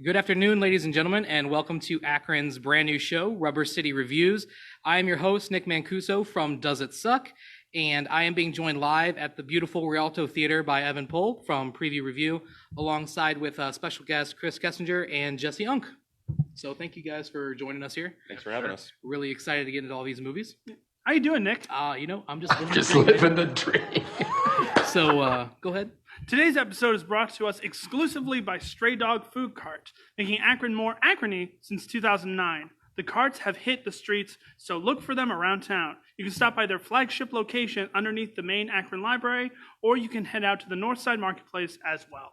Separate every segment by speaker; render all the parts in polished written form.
Speaker 1: Good afternoon, ladies and gentlemen, and welcome to Akron's brand new show, Rubber City Reviews. I am your host, Nick Mancuso from Does It Suck? And I am being joined live at the beautiful Rialto Theater by Evan Pohl from Preview Review, alongside with special guests Chris Kessinger and Jesse Unk. So thank you guys for joining us here.
Speaker 2: Thanks for having us.
Speaker 1: Really excited to get into all these movies.
Speaker 3: How you doing, Nick?
Speaker 1: I'm just
Speaker 2: living the dream.
Speaker 1: So go ahead.
Speaker 3: Today's episode is brought to us exclusively by Stray Dog Food Cart, making Akron more Acrony since 2009. The carts have hit the streets, so look for them around town. You can stop by their flagship location underneath the main Akron Library, or you can head out to the Northside Marketplace as well.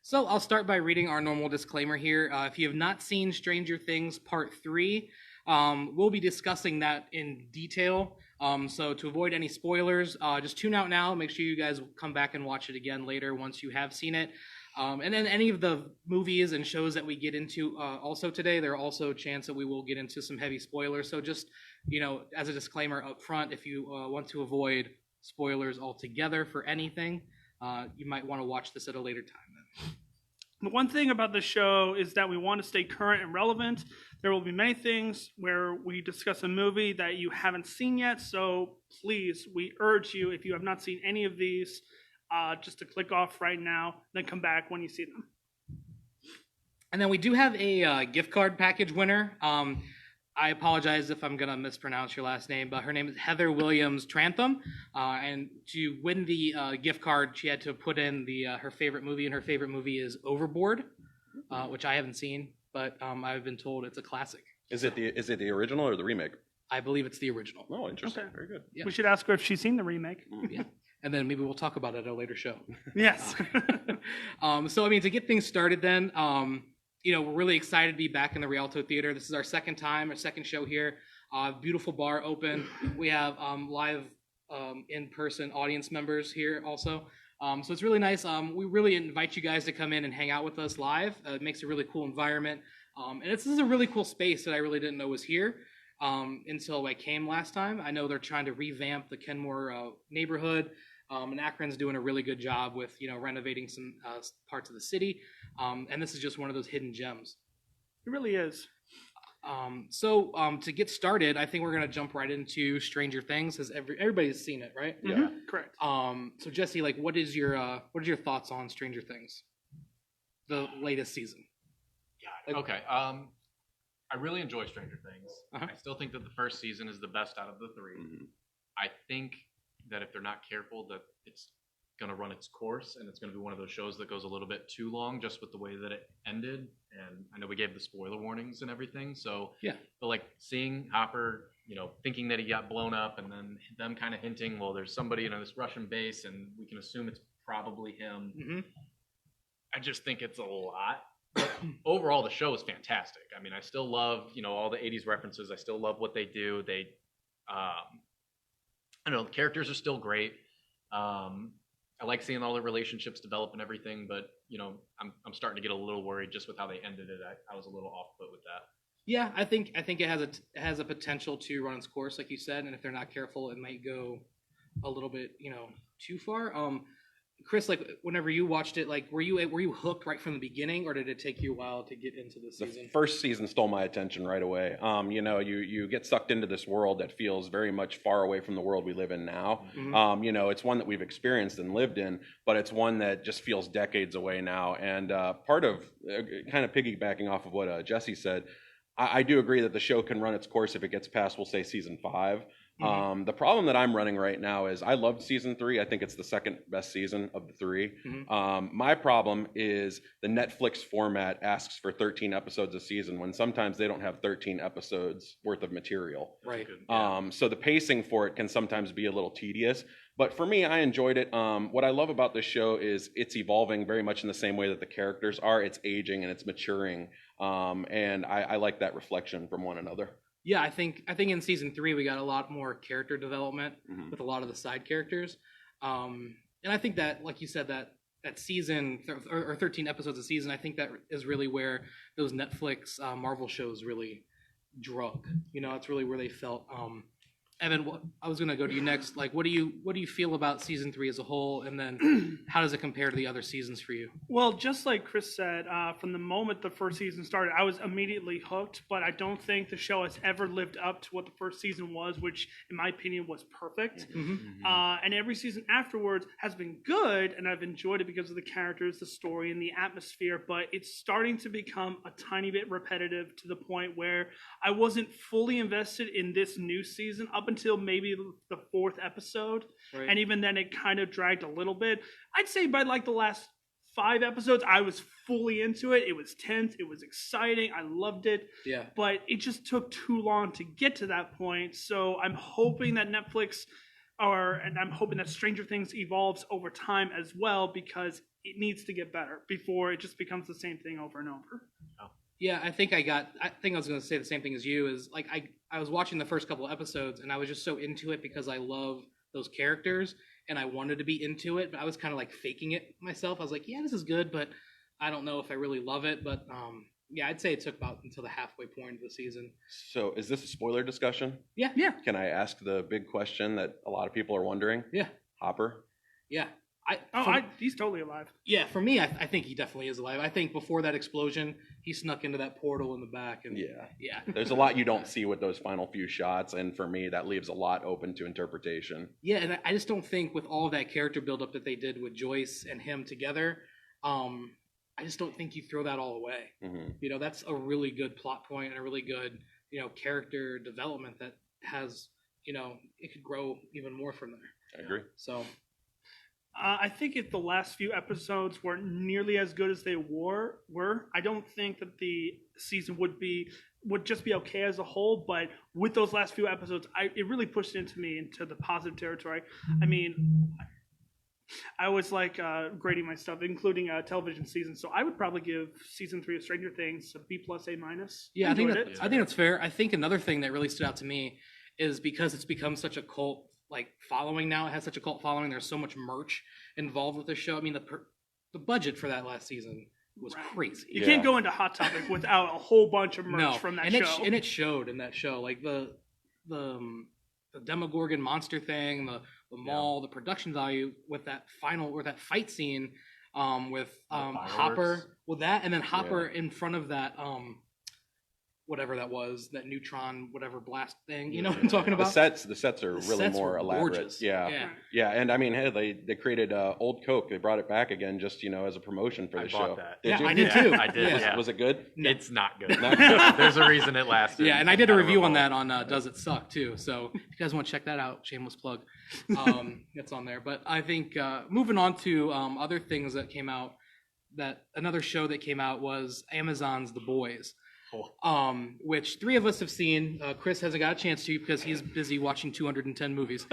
Speaker 1: So I'll start by reading our normal disclaimer here. If you have not seen Stranger Things Part 3, we'll be discussing that in detail. So to avoid any spoilers, just tune out now. Make sure you guys come back and watch it again later once you have seen it. And then any of the movies and shows that we get into also today, there are also a chance that we will get into some heavy spoilers. So just, as a disclaimer up front, if you want to avoid spoilers altogether for anything, you might want to watch this at a later time then.
Speaker 3: The one thing about the show is that we want to stay current and relevant. There will be many things where we discuss a movie that you haven't seen yet, so please, we urge you, if you have not seen any of these, just to click off right now, then come back when you see them.
Speaker 1: And then we do have a gift card package winner. I apologize if I'm going to mispronounce your last name, but her name is Heather Williams Trantham. And to win the gift card, she had to put in her favorite movie, and her favorite movie is Overboard, which I haven't seen, but I've been told it's a classic.
Speaker 2: Is it the original or the remake?
Speaker 1: I believe it's the original.
Speaker 2: Oh, interesting.
Speaker 3: Okay.
Speaker 2: Very good.
Speaker 1: Yeah.
Speaker 3: We should ask her if she's seen the remake.
Speaker 1: Yeah. And then maybe we'll talk about it at a later show.
Speaker 3: Yes.
Speaker 1: So, to get things started then, we're really excited to be back in the Rialto Theater. This is our second show here. Beautiful bar open. We have live in-person audience members here also. So it's really nice. We really invite you guys to come in and hang out with us live. It makes a really cool environment. And this is a really cool space that I really didn't know was here until I came last time. I know they're trying to revamp the Kenmore neighborhood. And Akron's doing a really good job with, renovating some parts of the city. And this is just one of those hidden gems.
Speaker 3: It really is.
Speaker 1: So to get started, I think we're going to jump right into Stranger Things, because everybody's seen it, right?
Speaker 3: Yeah. Mm-hmm. Correct.
Speaker 1: So Jesse, what is your thoughts on Stranger Things, the latest season?
Speaker 4: Yeah. Okay. I really enjoy Stranger Things.
Speaker 1: Uh-huh.
Speaker 4: I still think that the first season is the best out of the three.
Speaker 2: Mm-hmm.
Speaker 4: I think that if they're not careful, that it's going to run its course, and it's going to be one of those shows that goes a little bit too long just with the way that it ended. And I know we gave the spoiler warnings and everything, so
Speaker 1: yeah.
Speaker 4: But seeing Hopper, thinking that he got blown up, and then them kind of hinting, well, there's somebody in this Russian base, and we can assume it's probably him.
Speaker 1: Mm-hmm.
Speaker 4: I just think it's a lot. But overall, the show is fantastic. I still love, all the 80s references. I still love what they do. They, the characters are still great. I like seeing all the relationships develop and everything, but I'm starting to get a little worried just with how they ended it. I was a little off put with that.
Speaker 1: Yeah, I think it has a potential to run its course, like you said, and if they're not careful, it might go a little bit, too far. Chris, whenever you watched it, were you hooked right from the beginning, or did it take you a while to get into the season?
Speaker 2: The first season stole my attention right away. You get sucked into this world that feels very much far away from the world we live in now. Mm-hmm. It's one that we've experienced and lived in, but it's one that just feels decades away now. And part of kind of piggybacking off of what Jesse said, I do agree that the show can run its course if it gets past, we'll say, season 5. Mm-hmm. The problem that I'm running right now is I loved season 3. I think it's the second best season of the 3. Mm-hmm. My problem is the Netflix format asks for 13 episodes a season when sometimes they don't have 13 episodes worth of material.
Speaker 1: Right.
Speaker 2: So the pacing for it can sometimes be a little tedious. But for me, I enjoyed it. What I love about this show is it's evolving very much in the same way that the characters are. It's aging and it's maturing. And I like that reflection from one another.
Speaker 1: Yeah, I think in season 3 we got a lot more character development with a lot of the side characters, and I think that, like you said, that season or 13 episodes a season, I think that is really where those Netflix Marvel shows really drug. It's really where they felt Evan, I was gonna go to you next. Like, what do you feel about season 3 as a whole, and then how does it compare to the other seasons for you?
Speaker 3: Well, just like Chris said, from the moment the first season started, I was immediately hooked, but I don't think the show has ever lived up to what the first season was, which, in my opinion, was perfect. And every season afterwards has been good, and I've enjoyed it because of the characters, the story, and the atmosphere, but it's starting to become a tiny bit repetitive to the point where I wasn't fully invested in this new season up until maybe the 4th episode.
Speaker 1: Right.
Speaker 3: And even then it kind of dragged a little bit. I'd say by like the last 5 episodes, I was fully into it. It was tense. It was exciting. I loved it.
Speaker 1: Yeah.
Speaker 3: But it just took too long to get to that point. So I'm hoping that and I'm hoping that Stranger Things evolves over time as well, because it needs to get better before it just becomes the same thing over and over.
Speaker 1: Yeah, I think I was going to say the same thing as you. Is like I was watching the first couple of episodes, and I was just so into it because I love those characters, and I wanted to be into it, but I was kind of like faking it myself. I was like, yeah, this is good, but I don't know if I really love it. But yeah, I'd say it took about until the halfway point of the season.
Speaker 2: So is this a spoiler discussion?
Speaker 1: Yeah.
Speaker 2: Can I ask the big question that a lot of people are wondering?
Speaker 1: Yeah.
Speaker 2: Hopper?
Speaker 1: Yeah.
Speaker 3: He's totally alive.
Speaker 1: Yeah, for me, I think he definitely is alive. I think before that explosion, he snuck into that portal in the back. And yeah.
Speaker 2: There's a lot you don't see with those final few shots, and for me, that leaves a lot open to interpretation.
Speaker 1: Yeah, and I just don't think with all of that character buildup that they did with Joyce and him together, I just don't think you throw that all away. You know, that's a really good plot point and a really good, character development that has, it could grow even more from there.
Speaker 2: I agree.
Speaker 1: So
Speaker 3: I think if the last few episodes weren't nearly as good as they were, I don't think that the season would just be okay as a whole. But with those last few episodes, it really pushed into the positive territory. I mean, I was like grading my stuff, including television seasons. So I would probably give season 3 of Stranger Things a B+, A-.
Speaker 1: yeah, I think that's fair. I think another thing that really stood out to me is because it's become such a cult following now. It has such a cult following. There's so much merch involved with the show. I mean, the budget for that last season was crazy.
Speaker 3: You can't go into Hot Topic without a whole bunch of merch from that show.
Speaker 1: And it showed in that show, like the Demogorgon monster thing, the mall, the production value with that fight scene with Hopper, with that, and then Hopper in front of that whatever that was, that neutron, whatever blast thing, you know what I'm talking about?
Speaker 2: The sets are really more elaborate.
Speaker 1: Gorgeous.
Speaker 2: Yeah. And I mean, hey, they created Old Coke. They brought it back again just, as a promotion for the show.
Speaker 4: I bought that.
Speaker 1: Yeah,
Speaker 2: you?
Speaker 1: I did too.
Speaker 4: I did.
Speaker 2: Was it good?
Speaker 1: No.
Speaker 4: It's not good. There's a reason it lasted.
Speaker 1: Yeah, and I did a review on that on Does It Suck too. So if you guys want to check that out, shameless plug, it's on there. But I think moving on to other things that came out, that another show that came out was Amazon's The Boys. Which 3 of us have seen. Chris hasn't got a chance to because he's busy watching 210 movies.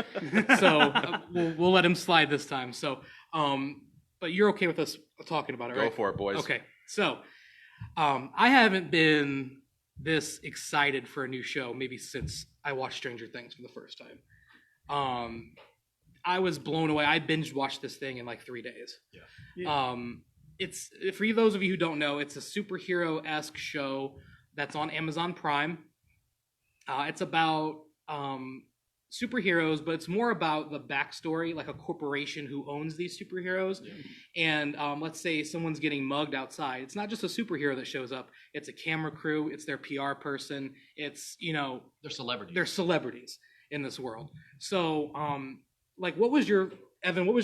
Speaker 1: So we'll let him slide this time. So, but you're okay with us talking about it, right?
Speaker 2: Go for it, boys.
Speaker 1: Okay. So, I haven't been this excited for a new show maybe since I watched Stranger Things for the first time. I was blown away. I binge watched this thing in like 3 days.
Speaker 3: Yeah.
Speaker 1: It's, for those of you who don't know, it's a superhero-esque show that's on Amazon Prime. It's about superheroes, but it's more about the backstory, like a corporation who owns these superheroes. And let's say someone's getting mugged outside. It's not just a superhero that shows up. It's a camera crew. It's their PR person. It's,
Speaker 4: they're celebrities.
Speaker 1: They're celebrities in this world. So, what was your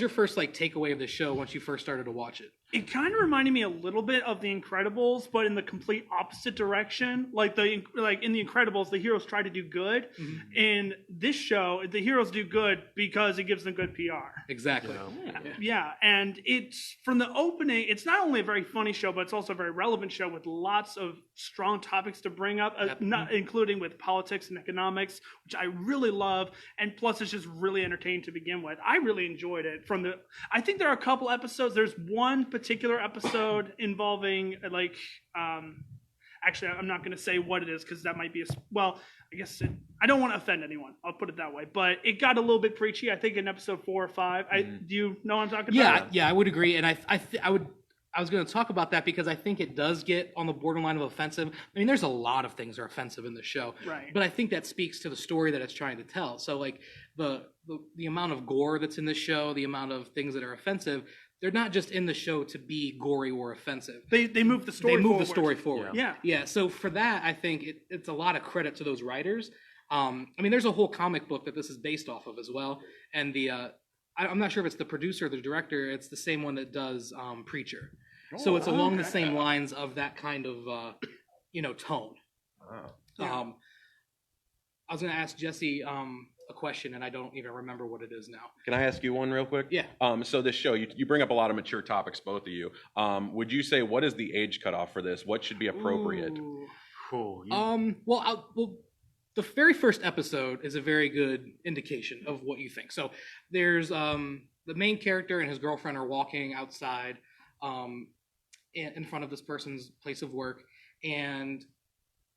Speaker 1: first takeaway of the show once you first started to watch it?
Speaker 3: It kind of reminded me a little bit of The Incredibles, but in the complete opposite direction. Like in The Incredibles, the heroes try to do good. Mm-hmm. In this show, the heroes do good because it gives them good PR.
Speaker 1: Exactly.
Speaker 3: Yeah, and it's from the opening. It's not only a very funny show, but it's also a very relevant show with lots of strong topics to bring up, not including with politics and economics, which I really love. And plus, it's just really entertaining to begin with. I really enjoyed it. I think there are a couple episodes. There's one particular episode involving actually I'm not going to say what it is because that might be I don't want to offend anyone, I'll put it that way, but it got a little bit preachy, I think in episode 4 or 5. Do you know what I'm talking about?
Speaker 1: Yeah, I would agree, and I I was going to talk about that because I think it does get on the borderline of offensive. I mean, there's a lot of things that are offensive in the show,
Speaker 3: Right.
Speaker 1: but I think that speaks to the story that it's trying to tell. So, like the amount of gore that's in the show, the amount of things that are offensive, they're not just in the show to be gory or offensive.
Speaker 3: They move the story.
Speaker 1: They move
Speaker 3: forward.
Speaker 1: the story forward.
Speaker 3: Yeah.
Speaker 1: Yeah. So for that, I think it's a lot of credit to those writers. I mean, there's a whole comic book that this is based off of as well, and I'm not sure if it's the producer or the director. It's the same one that does Preacher. So it's along the same lines of that kind of, tone.
Speaker 2: Wow.
Speaker 1: I was going to ask Jesse a question, and I don't even remember what it is now.
Speaker 2: Can I ask you one real quick?
Speaker 1: Yeah.
Speaker 2: So this show, you bring up a lot of mature topics, both of you. Would you say, what is the age cutoff for this? What should be appropriate?
Speaker 3: Ooh.
Speaker 4: Cool.
Speaker 1: Well, the very first episode is a very good indication of what you think. So there's the main character and his girlfriend are walking outside in front of this person's place of work, and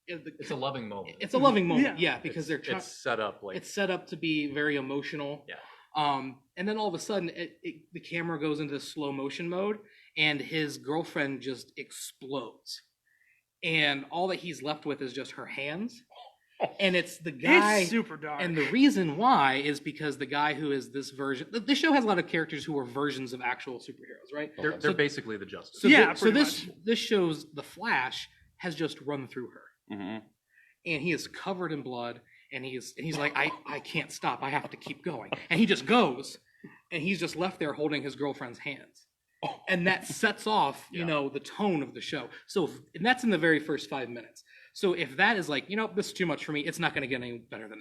Speaker 4: It's a loving moment.
Speaker 1: it's a loving moment, yeah, because
Speaker 4: it's set up like
Speaker 1: it's set up to be very emotional.
Speaker 4: Yeah.
Speaker 1: And then all of a sudden, the camera goes into slow motion mode, and his girlfriend just explodes, and all that he's left with is just her hands. And it's the guy.
Speaker 3: It's super dark.
Speaker 1: And the reason why is because the guy who is this version. This show has a lot of characters who are versions of actual superheroes, right?
Speaker 4: they're basically the Justice.
Speaker 1: So
Speaker 3: Yeah,
Speaker 1: so
Speaker 3: pretty
Speaker 1: this shows the Flash has just run through her,
Speaker 2: Mm-hmm.
Speaker 1: and he is covered in blood, and he's like, I can't stop, I have to keep going, and he just goes, and he's just left there holding his girlfriend's hands, and that sets off the tone of the show. So and that's in the very first 5 minutes. So if that is like, this is too much for me, it's not going to get any better than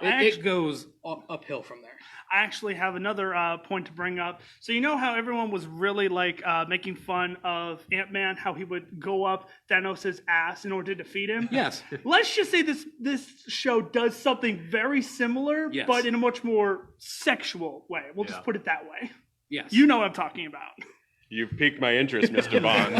Speaker 1: that. It goes uphill from there.
Speaker 3: I actually have another point to bring up. So you know how everyone was really like making fun of Ant-Man, how he would go up Thanos' ass in order to defeat him?
Speaker 1: Yes.
Speaker 3: Let's just say this show does something very similar,
Speaker 1: Yes.
Speaker 3: but in a much more sexual way. We'll
Speaker 4: Yeah.
Speaker 3: just put it that way.
Speaker 1: Yes.
Speaker 3: You know what I'm talking about.
Speaker 2: You've piqued my interest, Mr. Bond.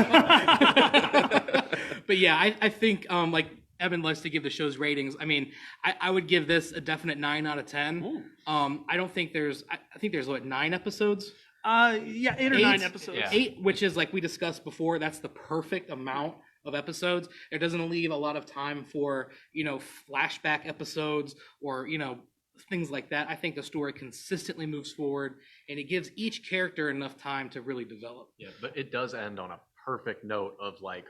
Speaker 1: But yeah, I think like Evan likes to give the show's ratings. I mean, I would give this a definite 9 out of 10.
Speaker 2: Ooh.
Speaker 1: I don't think I think there's 9 episodes.
Speaker 3: Yeah, 8 or 9 episodes.
Speaker 4: Yeah.
Speaker 1: 8, which is like we discussed before, that's the perfect amount of episodes. It doesn't leave a lot of time for, flashback episodes or, things like that. I think the story consistently moves forward, and it gives each character enough time to really develop.
Speaker 4: Yeah, but it does end on a perfect note of like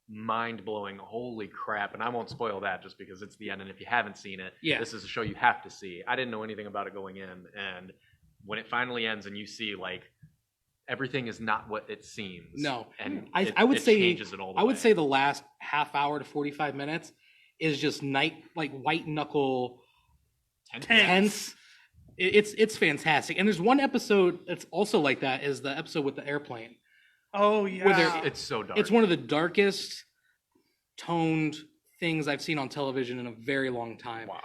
Speaker 4: mind-blowing, holy crap, and I won't spoil that just because it's the end, and if you haven't seen it,
Speaker 1: Yeah.
Speaker 4: this is a show you have to see. I didn't know anything about it going in, and when it finally ends and you see like everything is not what it seems.
Speaker 1: No.
Speaker 4: And
Speaker 1: I would
Speaker 4: it
Speaker 1: say
Speaker 4: changes it all the
Speaker 1: I would
Speaker 4: way.
Speaker 1: say the last half hour to 45 minutes is just white knuckle tense. It's fantastic. And there's one episode that's also like that, is the episode with the airplane.
Speaker 3: Oh, yeah.
Speaker 4: It's so dark.
Speaker 1: It's one of the darkest toned things I've seen on television in a very long time.
Speaker 4: Wow.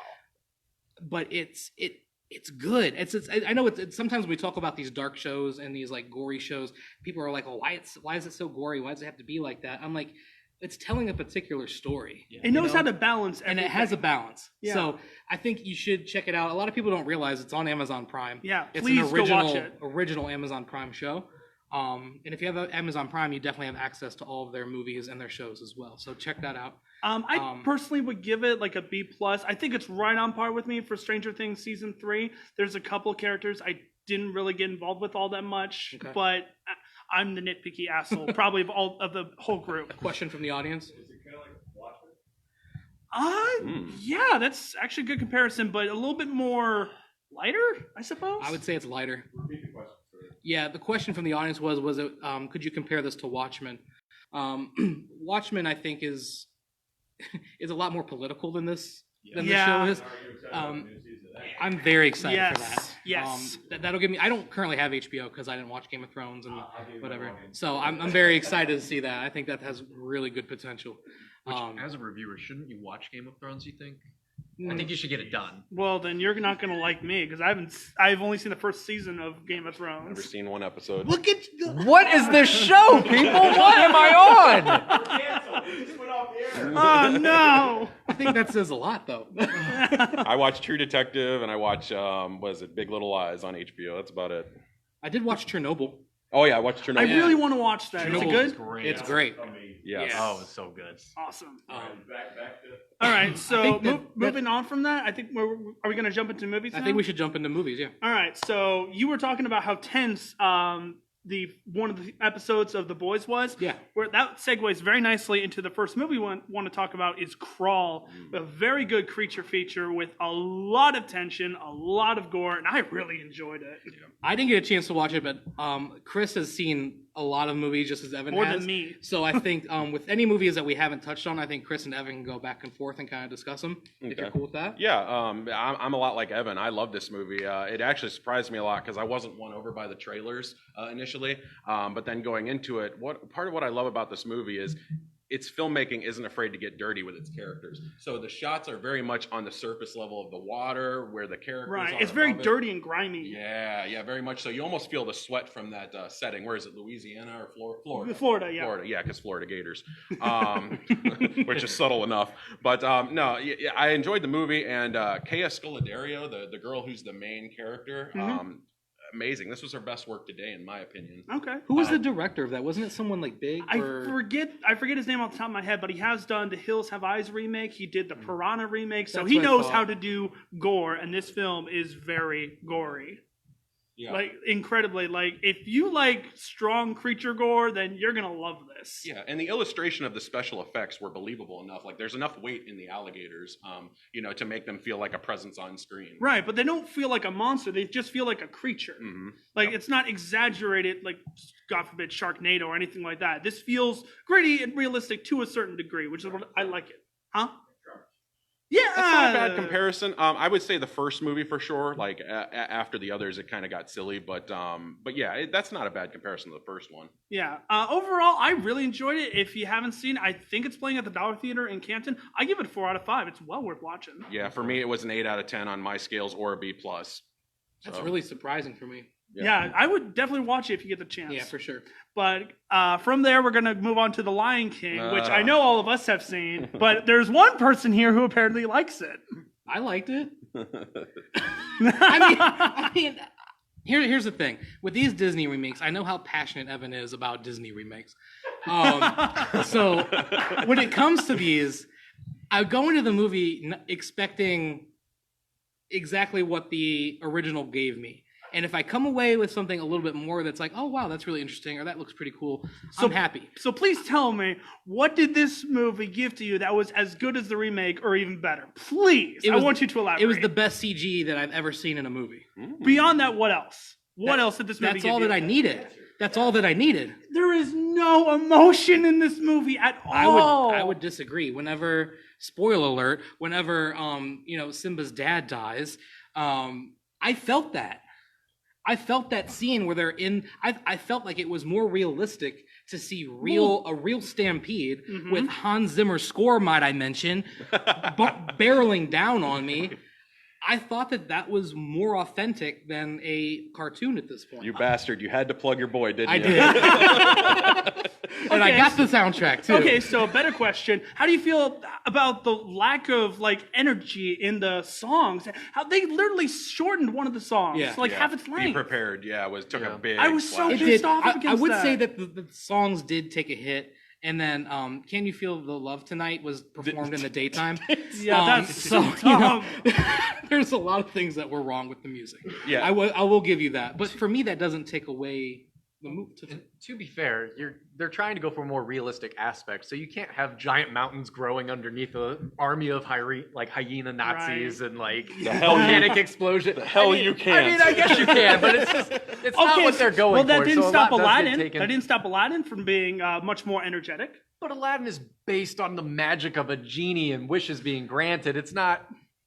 Speaker 1: But it's good. I know it's sometimes we talk about these dark shows and these like gory shows. People are like, "Oh, why is it so gory? Why does it have to be like that?" I'm like, it's telling a particular story.
Speaker 4: Yeah.
Speaker 3: It knows how to balance
Speaker 1: And
Speaker 3: everything.
Speaker 1: it has a balance.
Speaker 3: Yeah.
Speaker 1: So I think you should check it out. A lot of people don't realize it's on Amazon Prime.
Speaker 3: Yeah,
Speaker 1: It's
Speaker 3: please
Speaker 1: an
Speaker 3: go watch
Speaker 1: original
Speaker 3: it.
Speaker 1: Amazon Prime show. And if you have Amazon Prime, you definitely have access to all of their movies and their shows as well. So check that out.
Speaker 3: I personally would give it like a B+. I think it's right on par with me for Stranger Things season 3. There's a couple of characters I didn't really get involved with all that much,
Speaker 1: Okay.
Speaker 3: but I'm the nitpicky asshole, probably of the whole group.
Speaker 1: Question from the audience.
Speaker 3: Yeah, that's actually a good comparison, but a little bit more lighter, I suppose.
Speaker 1: I would say it's lighter. Yeah, the question from the audience was it could you compare this to Watchmen? Watchmen, I think, is a lot more political than this than the show is. I'm very excited for that.
Speaker 3: Yes.
Speaker 1: That'll give me. I don't currently have HBO because I didn't watch Game of Thrones and whatever. So I'm very excited to see that. I think that has really good potential.
Speaker 4: Which, as a reviewer, shouldn't you watch Game of Thrones? You think?
Speaker 1: Mm.
Speaker 4: I think you should get it done.
Speaker 3: Well, then you're not going to like me because I've only seen the first season of Game of
Speaker 2: Never
Speaker 3: Thrones.
Speaker 2: seen one episode.
Speaker 1: Look at
Speaker 5: What is this show, people? What am I on?
Speaker 3: Oh no!
Speaker 1: I think that says a lot, though.
Speaker 2: I watch True Detective and I watch Big Little Lies on HBO. That's about it.
Speaker 1: I did watch Chernobyl.
Speaker 2: Oh yeah, I watched Chernobyl.
Speaker 3: I really want to watch that. Is it
Speaker 4: Chernobyl
Speaker 3: good?
Speaker 4: is great.
Speaker 1: It's great.
Speaker 2: Yes.
Speaker 1: Yeah.
Speaker 4: Oh, it's so good.
Speaker 3: Awesome.
Speaker 6: Back to.
Speaker 3: All right, so
Speaker 1: think that-
Speaker 3: moving on from that, I think are we going to jump into movies now?
Speaker 1: I think we should jump into movies. Yeah.
Speaker 3: All right, so you were talking about how tense the one of the episodes of The Boys was.
Speaker 1: Yeah.
Speaker 3: Where that segues very nicely into the first movie we want to talk about is Crawl, a very good creature feature with a lot of tension, a lot of gore, and I really enjoyed it.
Speaker 1: I didn't get a chance to watch it, but Chris has seen a lot of movies just as Evan
Speaker 3: More
Speaker 1: has.
Speaker 3: than me.
Speaker 1: So I think with any movies that we haven't touched on, I think Chris and Evan can go back and forth and kind of discuss them. If you're
Speaker 2: Okay.
Speaker 1: cool with that.
Speaker 2: Yeah, I'm a lot like Evan. I love this movie. It actually surprised me a lot because I wasn't won over by the trailers initially, but then going into it, part of what I love about this movie is its filmmaking isn't afraid to get dirty with its characters. So the shots are very much on the surface level of the water where the characters
Speaker 3: Right,
Speaker 2: are
Speaker 3: it's very
Speaker 2: above it.
Speaker 3: dirty and grimy.
Speaker 2: Yeah, very much so. You almost feel the sweat from that setting. Where is it, Louisiana or Florida?
Speaker 3: Florida, yeah.
Speaker 2: Florida, yeah, because Florida Gators, which is subtle enough. But no, I enjoyed the movie, and Kea Scolario, the girl who's the main character, amazing. This was her best work today, in my opinion.
Speaker 3: Okay.
Speaker 1: Who was the director of that? Wasn't it someone like big?
Speaker 3: I forget his name off the top of my head, but he has done the Hills Have Eyes remake. He did the Piranha remake, so
Speaker 1: That's
Speaker 3: he
Speaker 1: what I
Speaker 3: knows
Speaker 1: thought.
Speaker 3: how to do gore, and this film is very gory.
Speaker 2: Yeah.
Speaker 3: Like incredibly. Like if you like strong creature gore, then you're gonna love this.
Speaker 2: Yeah, and the illustration of the special effects were believable enough. Like, there's enough weight in the alligators, to make them feel like a presence on screen.
Speaker 3: Right, but they don't feel like a monster. They just feel like a creature.
Speaker 2: Mhm.
Speaker 3: Like it's not exaggerated, like God forbid Sharknado or anything like that. This feels gritty and realistic to a certain degree, which is what I like it. Huh? Yeah,
Speaker 2: That's not a bad comparison. I would say the first movie for sure. Like after the others, it kind of got silly, but yeah, that's not a bad comparison to the first one.
Speaker 3: Yeah. Overall, I really enjoyed it. If you haven't seen it, I think it's playing at the Dollar Theater in Canton. I give it 4 out of 5. It's well worth watching.
Speaker 2: Yeah, for me, it was an 8 out of 10 on my scales or a B plus.
Speaker 1: That's really surprising for me.
Speaker 3: Yeah, I would definitely watch it if you get the chance.
Speaker 1: Yeah, for sure.
Speaker 3: But from there, we're going to move on to The Lion King, which I know all of us have seen, but there's one person here who apparently likes it.
Speaker 1: I liked it. I mean, here's the thing. With these Disney remakes, I know how passionate Evan is about Disney remakes. So when it comes to these, I go into the movie expecting exactly what the original gave me. And if I come away with something a little bit more that's like, oh, wow, that's really interesting, or that looks pretty cool, I'm happy.
Speaker 3: So please tell me, what did this movie give to you that was as good as the remake or even better? Please, I want you to elaborate.
Speaker 1: It was the best CG that I've ever seen in a movie.
Speaker 3: Beyond that, what else? What else did this movie give you?
Speaker 1: That's all that I needed. That's all that I needed.
Speaker 3: There is no emotion in this movie at all.
Speaker 1: I would disagree. Whenever, spoiler alert, whenever Simba's dad dies, I felt that. I felt that scene where they're in. I felt like it was more realistic to see a real stampede with Hans Zimmer's score, might I mention, barreling down on me. I thought that was more authentic than a cartoon at this point.
Speaker 2: You bastard! You had to plug your boy, didn't you?
Speaker 1: I did. And I got the soundtrack too.
Speaker 3: Okay, so a better question: how do you feel about the lack of energy in the songs? How they literally shortened one of the songs, half its length.
Speaker 2: Be prepared. Yeah, took a big.
Speaker 3: I was so
Speaker 2: splash.
Speaker 3: pissed off
Speaker 1: I
Speaker 3: against
Speaker 1: would
Speaker 3: that.
Speaker 1: say that the songs did take a hit. And then, Can You Feel the Love Tonight was performed in the daytime.
Speaker 3: Yeah, that's
Speaker 1: so
Speaker 3: dumb.
Speaker 1: there's a lot of things that were wrong with the music.
Speaker 2: Yeah.
Speaker 1: I will give you that. But for me, that doesn't take away the move.
Speaker 5: To be fair, they're trying to go for a more realistic aspect, so you can't have giant mountains growing underneath an army of hyena Nazis and volcanic explosion.
Speaker 2: The hell you can't.
Speaker 5: I mean, I guess you can, but it's not what they're going
Speaker 3: well, that
Speaker 5: for.
Speaker 3: didn't
Speaker 5: so
Speaker 3: stop
Speaker 5: a lot does get
Speaker 3: Aladdin.
Speaker 5: taken.
Speaker 3: That didn't stop Aladdin from being much more energetic.
Speaker 5: But Aladdin is based on the magic of a genie and wishes being granted. It's not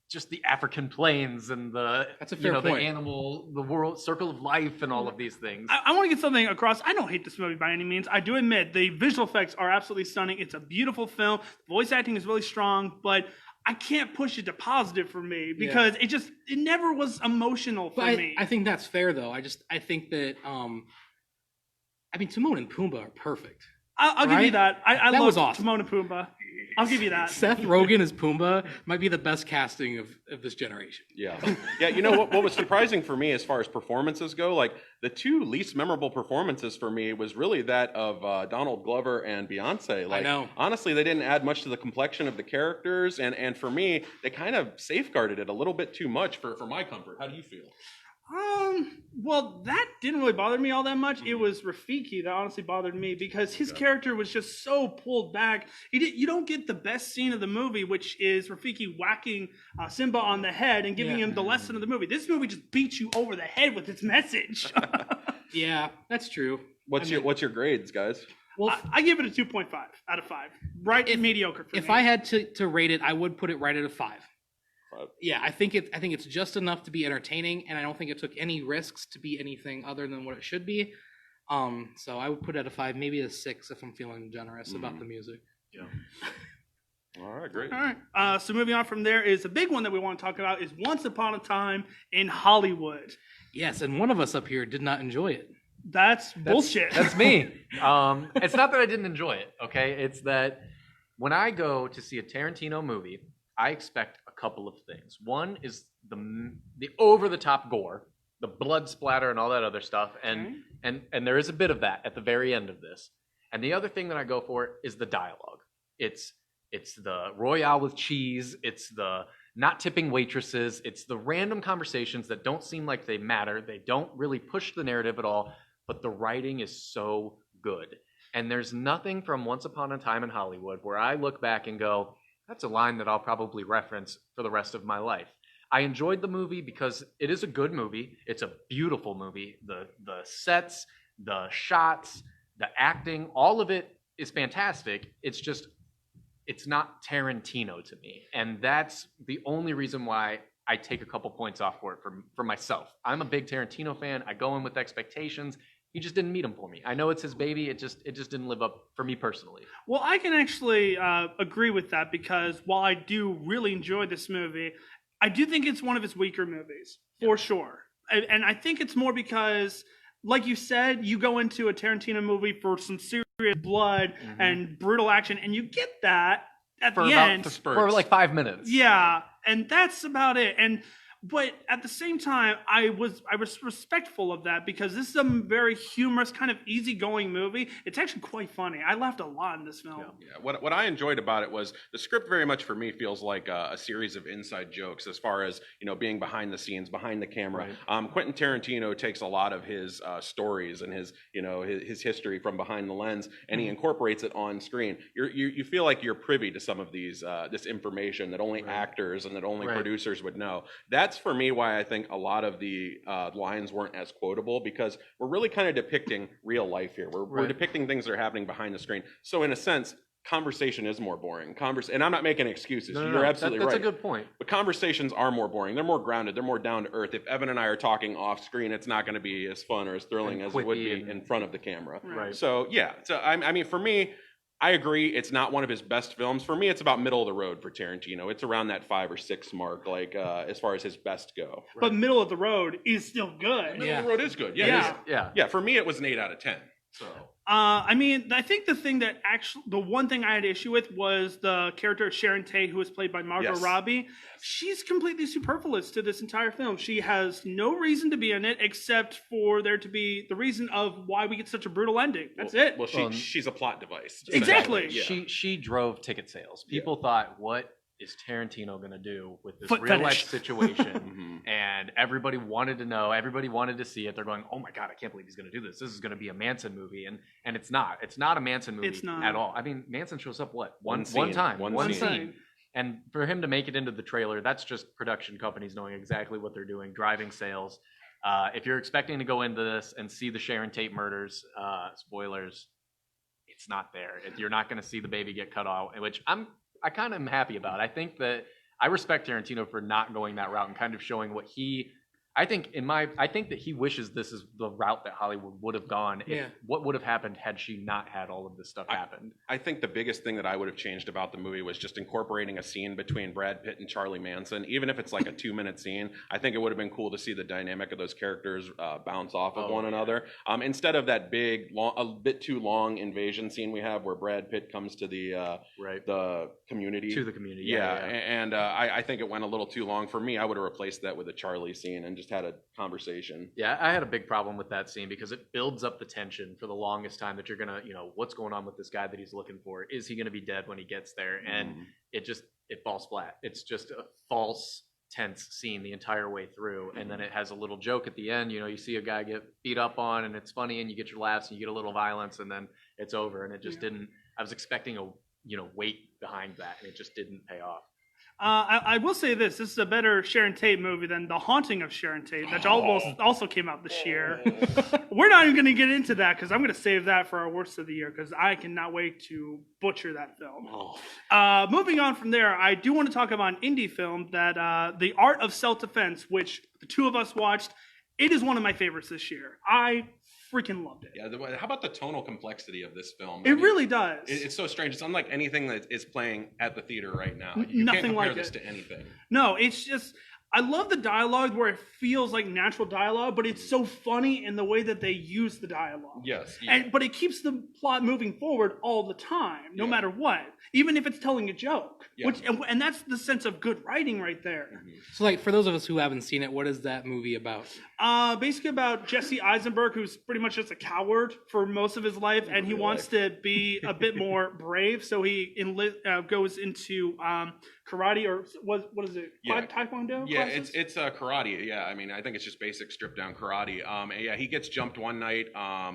Speaker 5: just the African plains and the
Speaker 1: That's a fair
Speaker 5: the
Speaker 1: point.
Speaker 5: animal, the world, circle of life, and all of these things.
Speaker 3: I want to get something across. I don't hate this movie by any means. I do admit the visual effects are absolutely stunning. It's a beautiful film. Voice acting is really strong, but I can't push it to positive for me because it never was emotional for me.
Speaker 1: I think that's fair though. I think that Timon and Pumbaa are perfect.
Speaker 3: I'll give you that. I
Speaker 1: That
Speaker 3: love
Speaker 1: was awesome.
Speaker 3: Timon and Pumbaa. I'll give you that.
Speaker 1: Seth Rogen as Pumbaa might be the best casting of this generation.
Speaker 2: Yeah. Yeah, you know what was surprising for me as far as performances go, like the two least memorable performances for me was really that of Donald Glover and Beyonce. Like,
Speaker 1: I know.
Speaker 2: honestly, they didn't add much to the complexion of the characters, and for me, they kind of safeguarded it a little bit too much for my comfort. How do you feel?
Speaker 3: Well, that didn't really bother me all that much. It was Rafiki that honestly bothered me because his character was just so pulled back. You don't get the best scene of the movie, which is Rafiki whacking Simba on the head and giving him the lesson of the movie. This movie just beats you over the head with its message.
Speaker 1: Yeah, that's true.
Speaker 2: What's your grades, guys?
Speaker 1: Well,
Speaker 3: I give it a 2.5 out of 5. Right, mediocre for me.
Speaker 1: if I had to rate it, I would put it right at a 5.
Speaker 2: 5.
Speaker 1: Yeah, I think it's just enough to be entertaining, and I don't think it took any risks to be anything other than what it should be. So I would put it at a 5, maybe a 6 if I'm feeling generous about the music.
Speaker 4: Yeah.
Speaker 2: All right, great.
Speaker 3: All right. So moving on from there is a big one that we want to talk about is Once Upon a Time in Hollywood.
Speaker 1: Yes, and one of us up here did not enjoy it.
Speaker 3: That's bullshit.
Speaker 5: That's me. It's not that I didn't enjoy it, okay? It's that when I go to see a Tarantino movie, I expect a couple of things. One is the over-the-top gore, the blood splatter and all that other stuff, and there is a bit of that at the very end of this. And the other thing that I go for is the dialogue. It's the Royale with cheese, it's the not tipping waitresses, it's the random conversations that don't seem like they matter, they don't really push the narrative at all, but the writing is so good. And there's nothing from Once Upon a Time in Hollywood where I look back and go, that's a line that I'll probably reference for the rest of my life. I enjoyed the movie because it is a good movie. It's a beautiful movie. The sets, the shots, the acting, all of it is fantastic. It's not Tarantino to me. And that's the only reason why I take a couple points off for it for myself. I'm a big Tarantino fan. I go in with expectations. He just didn't meet him for me. I know it's his baby. It just didn't live up for me personally.
Speaker 3: Well, I can actually agree with that because while I do really enjoy this movie, I do think it's one of his weaker movies, for sure. And I think it's more because, like you said, you go into a Tarantino movie for some serious blood and brutal action, and you get that at the end.
Speaker 5: For like 5 minutes.
Speaker 3: Yeah, and that's about it. But at the same time, I was respectful of that because this is a very humorous, kind of easygoing movie. It's actually quite funny. I laughed a lot in this film.
Speaker 2: Yeah. What I enjoyed about it was the script very much for me feels like a series of inside jokes as far as, being behind the scenes, behind the camera.
Speaker 5: Right.
Speaker 2: Quentin Tarantino takes a lot of his stories and his history from behind the lens, and he incorporates it on screen. You feel like you're privy to some of this information that only actors and that only producers would know. That's for me why I think a lot of the lines weren't as quotable, because we're really kind of depicting real life here. We're depicting things that are happening behind the screen. So in a sense, conversation is more boring. And I'm not making excuses. You're absolutely right.
Speaker 5: That's a good point.
Speaker 2: But conversations are more boring. They're more grounded. They're more down to earth. If Evan and I are talking off screen, it's not going to be as fun or as thrilling as it would be in front of the camera.
Speaker 5: Right.
Speaker 2: So yeah. So I mean, for me, I agree. It's not one of his best films. For me, it's about middle of the road for Tarantino. It's around that 5 or 6 mark, like as far as his best go.
Speaker 3: But middle of the road is still good.
Speaker 2: Middle of the road is good. Yeah. For me, it was an 8 out of 10. So.
Speaker 3: I mean, I think the one thing I had issue with was the character of Sharon Tate, who was played by Margot Robbie. She's completely superfluous to this entire film. She has no reason to be in it except for there to be the reason of why we get such a brutal ending. That's it.
Speaker 2: Well, she's a plot device.
Speaker 3: Exactly.
Speaker 2: Yeah.
Speaker 5: She drove ticket sales. People thought, what is Tarantino going to do with this
Speaker 3: Foot
Speaker 5: real
Speaker 3: fetish.
Speaker 5: life situation? And everybody wanted to know. Everybody wanted to see it. They're going, oh my God, I can't believe he's going to do this. This is going to be a Manson movie. And it's not. It's not a Manson movie at all. I mean, Manson shows up, one time. One scene. And for him to make it into the trailer, that's just production companies knowing exactly what they're doing, driving sales. If you're expecting to go into this and see the Sharon Tate murders, spoilers, it's not there. You're not going to see the baby get cut off, which I kind of am happy about. I think that I respect Tarantino for not going that route and kind of showing what he I think that he wishes this is the route that Hollywood would have gone.
Speaker 1: Yeah.
Speaker 5: What would have happened had she not had all of this stuff happen?
Speaker 2: I think the biggest thing that I would have changed about the movie was just incorporating a scene between Brad Pitt and Charlie Manson. Even if it's like a 2-minute scene, I think it would have been cool to see the dynamic of those characters bounce off of one another. Instead of that big, a bit too long invasion scene we have where Brad Pitt comes to the community.
Speaker 5: To the community.
Speaker 2: Yeah. And I think it went a little too long. For me, I would have replaced that with a Charlie scene and just had a conversation.
Speaker 5: Yeah, I had a big problem with that scene because it builds up the tension for the longest time that you're gonna, what's going on with this guy that he's looking for? Is he gonna be dead when he gets there? And it falls flat. It's just a false tense scene the entire way through, and then it has a little joke at the end. You see a guy get beat up on, and it's funny, and you get your laughs, and you get a little violence, and then it's over. And it just didn't. I was expecting a weight behind that, and it just didn't pay off.
Speaker 3: I will say this is a better Sharon Tate movie than The Haunting of Sharon Tate, that also came out this year. We're not even going to get into that because I'm going to save that for our worst of the year because I cannot wait to butcher that film. Moving on from there, I do want to talk about an indie film that The Art of Self-Defense, which the two of us watched. It is one of my favorites this year. I freaking loved it.
Speaker 2: Yeah, how about the tonal complexity of this film?
Speaker 3: It really does.
Speaker 2: It's so strange. It's unlike anything that is playing at the theater right now.
Speaker 3: Nothing
Speaker 2: You can't compare
Speaker 3: like
Speaker 2: this
Speaker 3: it.
Speaker 2: to anything.
Speaker 3: No, it's just I love the dialogue where it feels like natural dialogue, but it's so funny in the way that they use the dialogue.
Speaker 2: Yes. Yeah.
Speaker 3: But it keeps the plot moving forward all the time, no matter what, even if it's telling a joke.
Speaker 2: Yeah.
Speaker 3: And that's the sense of good writing right there.
Speaker 1: So, like, for those of us who haven't seen it, what is that movie about?
Speaker 3: Basically about Jesse Eisenberg, who's pretty much just a coward for most of his life, and he wants to be a bit more brave. So he goes into karate, or what is it?
Speaker 2: Yeah.
Speaker 3: Taekwondo?
Speaker 2: Yeah,
Speaker 3: classes?
Speaker 2: it's karate. Yeah, I mean, I think it's just basic stripped down karate. Yeah, he gets jumped one night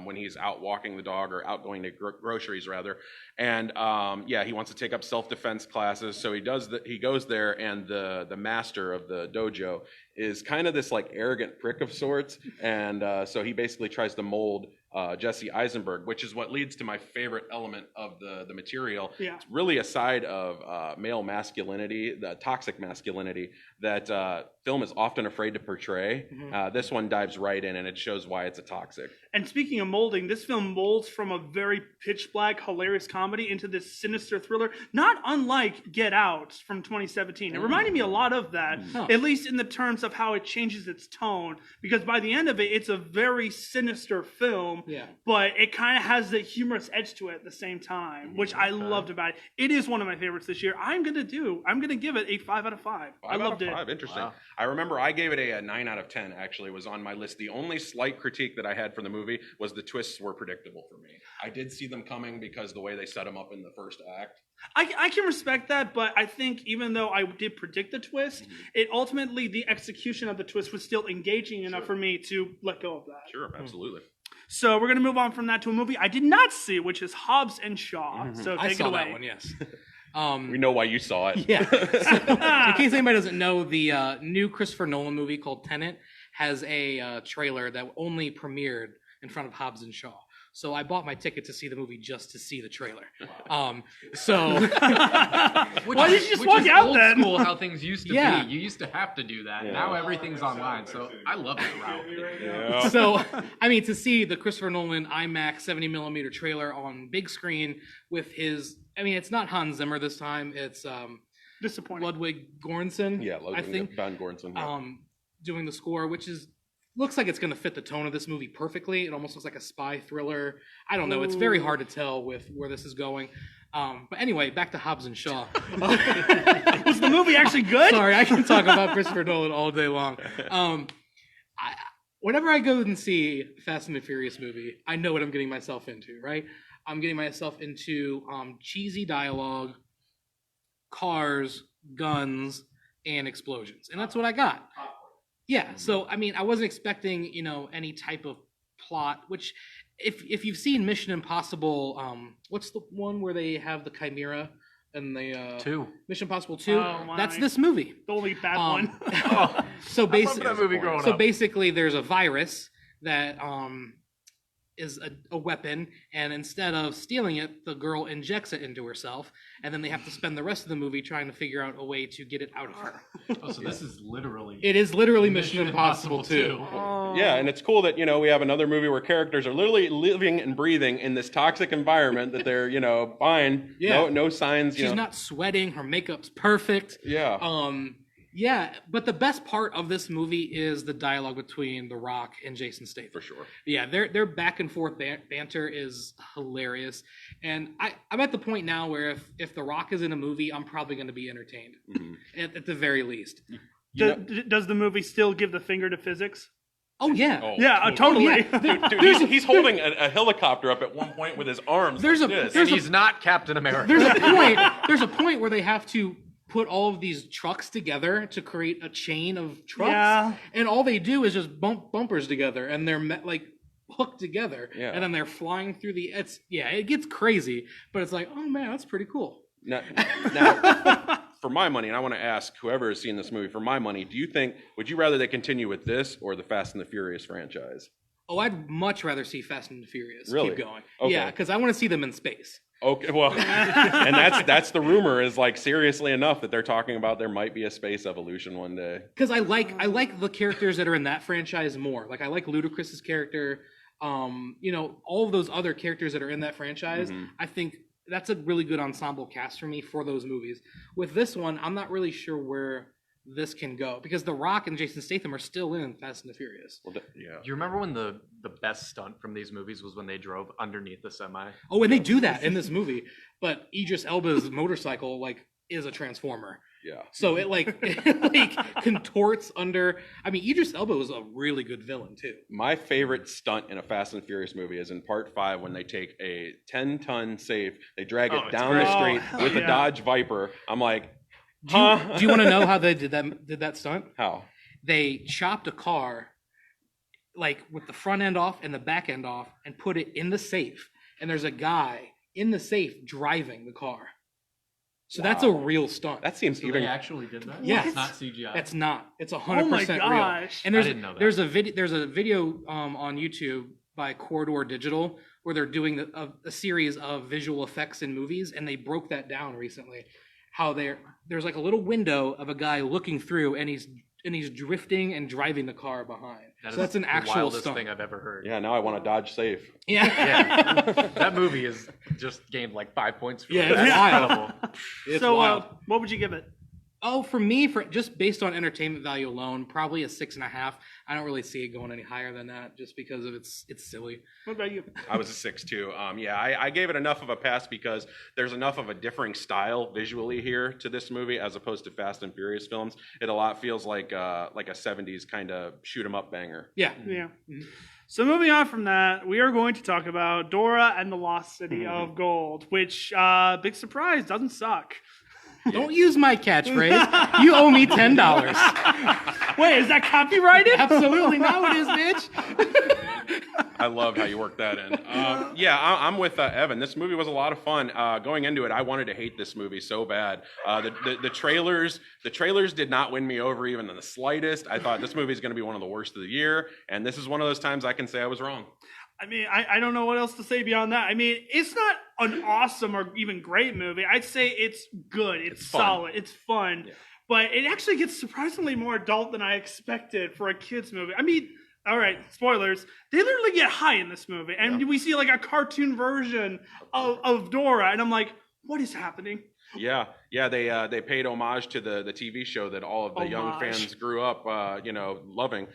Speaker 2: when he's out walking the dog or out going to groceries rather, and he wants to take up self-defense classes. So he does. He goes there, and the master of the dojo is kind of this like arrogant prick of sorts, and so he basically tries to mold Jesse Eisenberg, which is what leads to my favorite element of the material.
Speaker 3: Yeah.
Speaker 2: It's really a side of male masculinity, the toxic masculinity that film is often afraid to portray. This one dives right in, and it shows why it's a toxic.
Speaker 3: And speaking of molding, this film molds from a very pitch black, hilarious comedy into this sinister thriller, not unlike Get Out from 2017. It reminded me a lot of that, at least in the terms of how it changes its tone, because by the end of it, it's a very sinister film, but it kind of has the humorous edge to it at the same time, which I loved about it. It is one of my favorites this year. I'm going to give it a 5 out of 5. I loved it.
Speaker 2: Interesting.
Speaker 5: Wow.
Speaker 2: I remember I gave it a 9 out of 10, actually, was on my list. The only slight critique that I had from the movie was the twists were predictable for me. I did see them coming because the way they set them up in the first act.
Speaker 3: I can respect that, but I think even though I did predict the twist, it ultimately, the execution of the twist was still engaging enough for me to let go of that.
Speaker 2: Sure, absolutely.
Speaker 3: So we're going to move on from that to a movie I did not see, which is Hobbs and Shaw. So
Speaker 1: I
Speaker 3: take
Speaker 1: saw
Speaker 3: it away.
Speaker 1: that one, yes.
Speaker 2: We know why you saw it.
Speaker 1: Yeah. So, in case anybody doesn't know, the new Christopher Nolan movie called Tenet has a trailer that only premiered in front of Hobbs and Shaw. So I bought my ticket to see the movie just to see the trailer.
Speaker 3: Why did you just
Speaker 4: Which
Speaker 3: walk
Speaker 4: is
Speaker 3: out
Speaker 4: old
Speaker 3: then?
Speaker 4: school, how things used to
Speaker 1: Yeah.
Speaker 4: be. You used to have to do that.
Speaker 2: Yeah.
Speaker 4: Now everything's online. So I love that route.
Speaker 2: Yeah.
Speaker 1: So, I mean, to see the Christopher Nolan IMAX 70mm trailer on big screen with his, I mean, it's not Hans Zimmer this time. It's
Speaker 3: Disappointing.
Speaker 1: Ludwig Göransson,
Speaker 2: Yeah,
Speaker 1: I think,
Speaker 2: Ben Göransson. Yeah.
Speaker 1: doing the score, which looks like it's going to fit the tone of this movie perfectly. It almost looks like a spy thriller. I don't know. It's very hard to tell with where this is going. But anyway, back to Hobbs and Shaw.
Speaker 3: Was the movie actually good?
Speaker 1: Sorry, I can talk about Christopher Nolan all day long. Whenever I go and see a Fast and the Furious movie, I know what I'm getting myself into, right? I'm getting myself into cheesy dialogue, cars, guns, and explosions. And that's what I got. Yeah, so, I mean, I wasn't expecting, any type of plot, which, if you've seen Mission Impossible, what's the one where they have the Chimera and the...
Speaker 5: 2.
Speaker 1: Mission Impossible 2?
Speaker 3: Oh, my.
Speaker 1: That's this movie.
Speaker 3: The only bad one.
Speaker 1: So
Speaker 5: I love that movie growing up.
Speaker 1: basically, there's a virus that is a weapon, and instead of stealing it, the girl injects it into herself, and then they have to spend the rest of the movie trying to figure out a way to get it out of her.
Speaker 4: Oh, so this is literally.
Speaker 1: It is literally Mission Impossible 2.
Speaker 2: Yeah, and it's cool that, we have another movie where characters are literally living and breathing in this toxic environment that they're, fine.
Speaker 1: Yeah.
Speaker 2: No signs.
Speaker 1: She's not sweating. Her makeup's perfect.
Speaker 2: Yeah.
Speaker 1: Yeah, but the best part of this movie is the dialogue between The Rock and Jason Statham.
Speaker 2: For sure.
Speaker 1: Yeah, their back and forth banter is hilarious, and I'm at the point now where if The Rock is in a movie, I'm probably going to be entertained, at the very least.
Speaker 3: Does the movie still give the finger to physics?
Speaker 1: Oh yeah,
Speaker 2: Oh,
Speaker 3: yeah, totally.
Speaker 2: Dude, he's holding a helicopter up at one point with his arms.
Speaker 5: And he's not Captain America.
Speaker 1: There's a point where they have to put all of these trucks together to create a chain of trucks, and all they do is just bump bumpers together, and they're hooked together, and then they're flying through it gets crazy, but it's like, oh man, that's pretty cool.
Speaker 2: Now, for my money, and I want to ask whoever has seen this movie, for my money, would you rather they continue with this or the Fast and the Furious franchise?
Speaker 1: Oh, I'd much rather see Fast and the Furious
Speaker 2: Really?
Speaker 1: keep going.
Speaker 2: Okay.
Speaker 1: Yeah, because I want to see them in space.
Speaker 2: Okay, well, and that's the rumor is seriously enough that they're talking about there might be a space evolution one day.
Speaker 1: Because I like the characters that are in that franchise more. Like I like Ludacris's character. All of those other characters that are in that franchise. I think that's a really good ensemble cast for me for those movies. With this one, I'm not really sure where this can go because The Rock and Jason Statham are still in Fast and the Furious.
Speaker 2: Well, yeah.
Speaker 5: Do you remember when the best stunt from these movies was when they drove underneath the semi?
Speaker 1: Oh, and they do that in this movie. But Idris Elba's motorcycle is a transformer.
Speaker 2: Yeah.
Speaker 1: So it contorts under. I mean, Idris Elba was a really good villain too.
Speaker 2: My favorite stunt in a Fast and Furious movie is in Part 5 when they take a 10-ton safe, they drag it down the street with a Dodge Viper. I'm like,
Speaker 1: do you want to know how they did that stunt?
Speaker 2: How?
Speaker 1: They chopped a car, with the front end off and the back end off, and put it in the safe. And there's a guy in the safe driving the car. So that's a real stunt.
Speaker 2: That seems
Speaker 4: So
Speaker 2: even.
Speaker 4: they actually did that?
Speaker 1: Yes.
Speaker 4: It's not CGI.
Speaker 1: That's not. It's 100%
Speaker 3: Oh my
Speaker 1: real.
Speaker 3: gosh.
Speaker 1: And
Speaker 4: I didn't know that.
Speaker 1: there's a video on YouTube by Corridor Digital where they're doing a series of visual effects in movies, and they broke that down recently. How there's a little window of a guy looking through, and he's drifting and driving the car behind. That's an actual
Speaker 5: the wildest
Speaker 1: stunt.
Speaker 5: thing I've ever heard.
Speaker 2: Yeah, now I want a Dodge safe.
Speaker 1: Yeah.
Speaker 5: Yeah. That movie has just gained 5 points for
Speaker 1: Yeah,
Speaker 5: me.
Speaker 1: it's
Speaker 5: That's
Speaker 1: wild.
Speaker 5: incredible.
Speaker 1: It's
Speaker 3: So,
Speaker 1: wild.
Speaker 3: what would you give it?
Speaker 1: Oh, for me, just based on entertainment value alone, probably a 6.5. I don't really see it going any higher than that, just because of it's silly.
Speaker 3: What about you?
Speaker 2: I was a 6 too. I gave it enough of a pass because there's enough of a differing style visually here to this movie as opposed to Fast and Furious films. It a lot feels like a 70s kind of shoot 'em up banger.
Speaker 1: Yeah.
Speaker 3: Yeah. So moving on from that, we are going to talk about Dora and the Lost City of Gold, which, big surprise, doesn't suck.
Speaker 1: Don't use my catchphrase. You owe me $10.
Speaker 3: Wait, is that copyrighted?
Speaker 1: Absolutely not. It is, bitch.
Speaker 2: I love how you work that in. I'm with Evan. This movie was a lot of fun. Going into it, I wanted to hate this movie so bad. The trailers did not win me over even in the slightest. I thought this movie is going to be one of the worst of the year, and this is one of those times I can say I was wrong.
Speaker 3: I mean, I don't know what else to say beyond that. I mean, it's not an awesome or even great movie. I'd say it's good. It's
Speaker 2: fun.
Speaker 3: solid. It's fun.
Speaker 2: Yeah.
Speaker 3: But it actually gets surprisingly more adult than I expected for a kid's movie. I mean, all right, spoilers. They literally get high in this movie. And we see a cartoon version of Dora. And I'm like, what is happening?
Speaker 2: Yeah, they paid homage to the TV show that all of the young fans grew up, loving.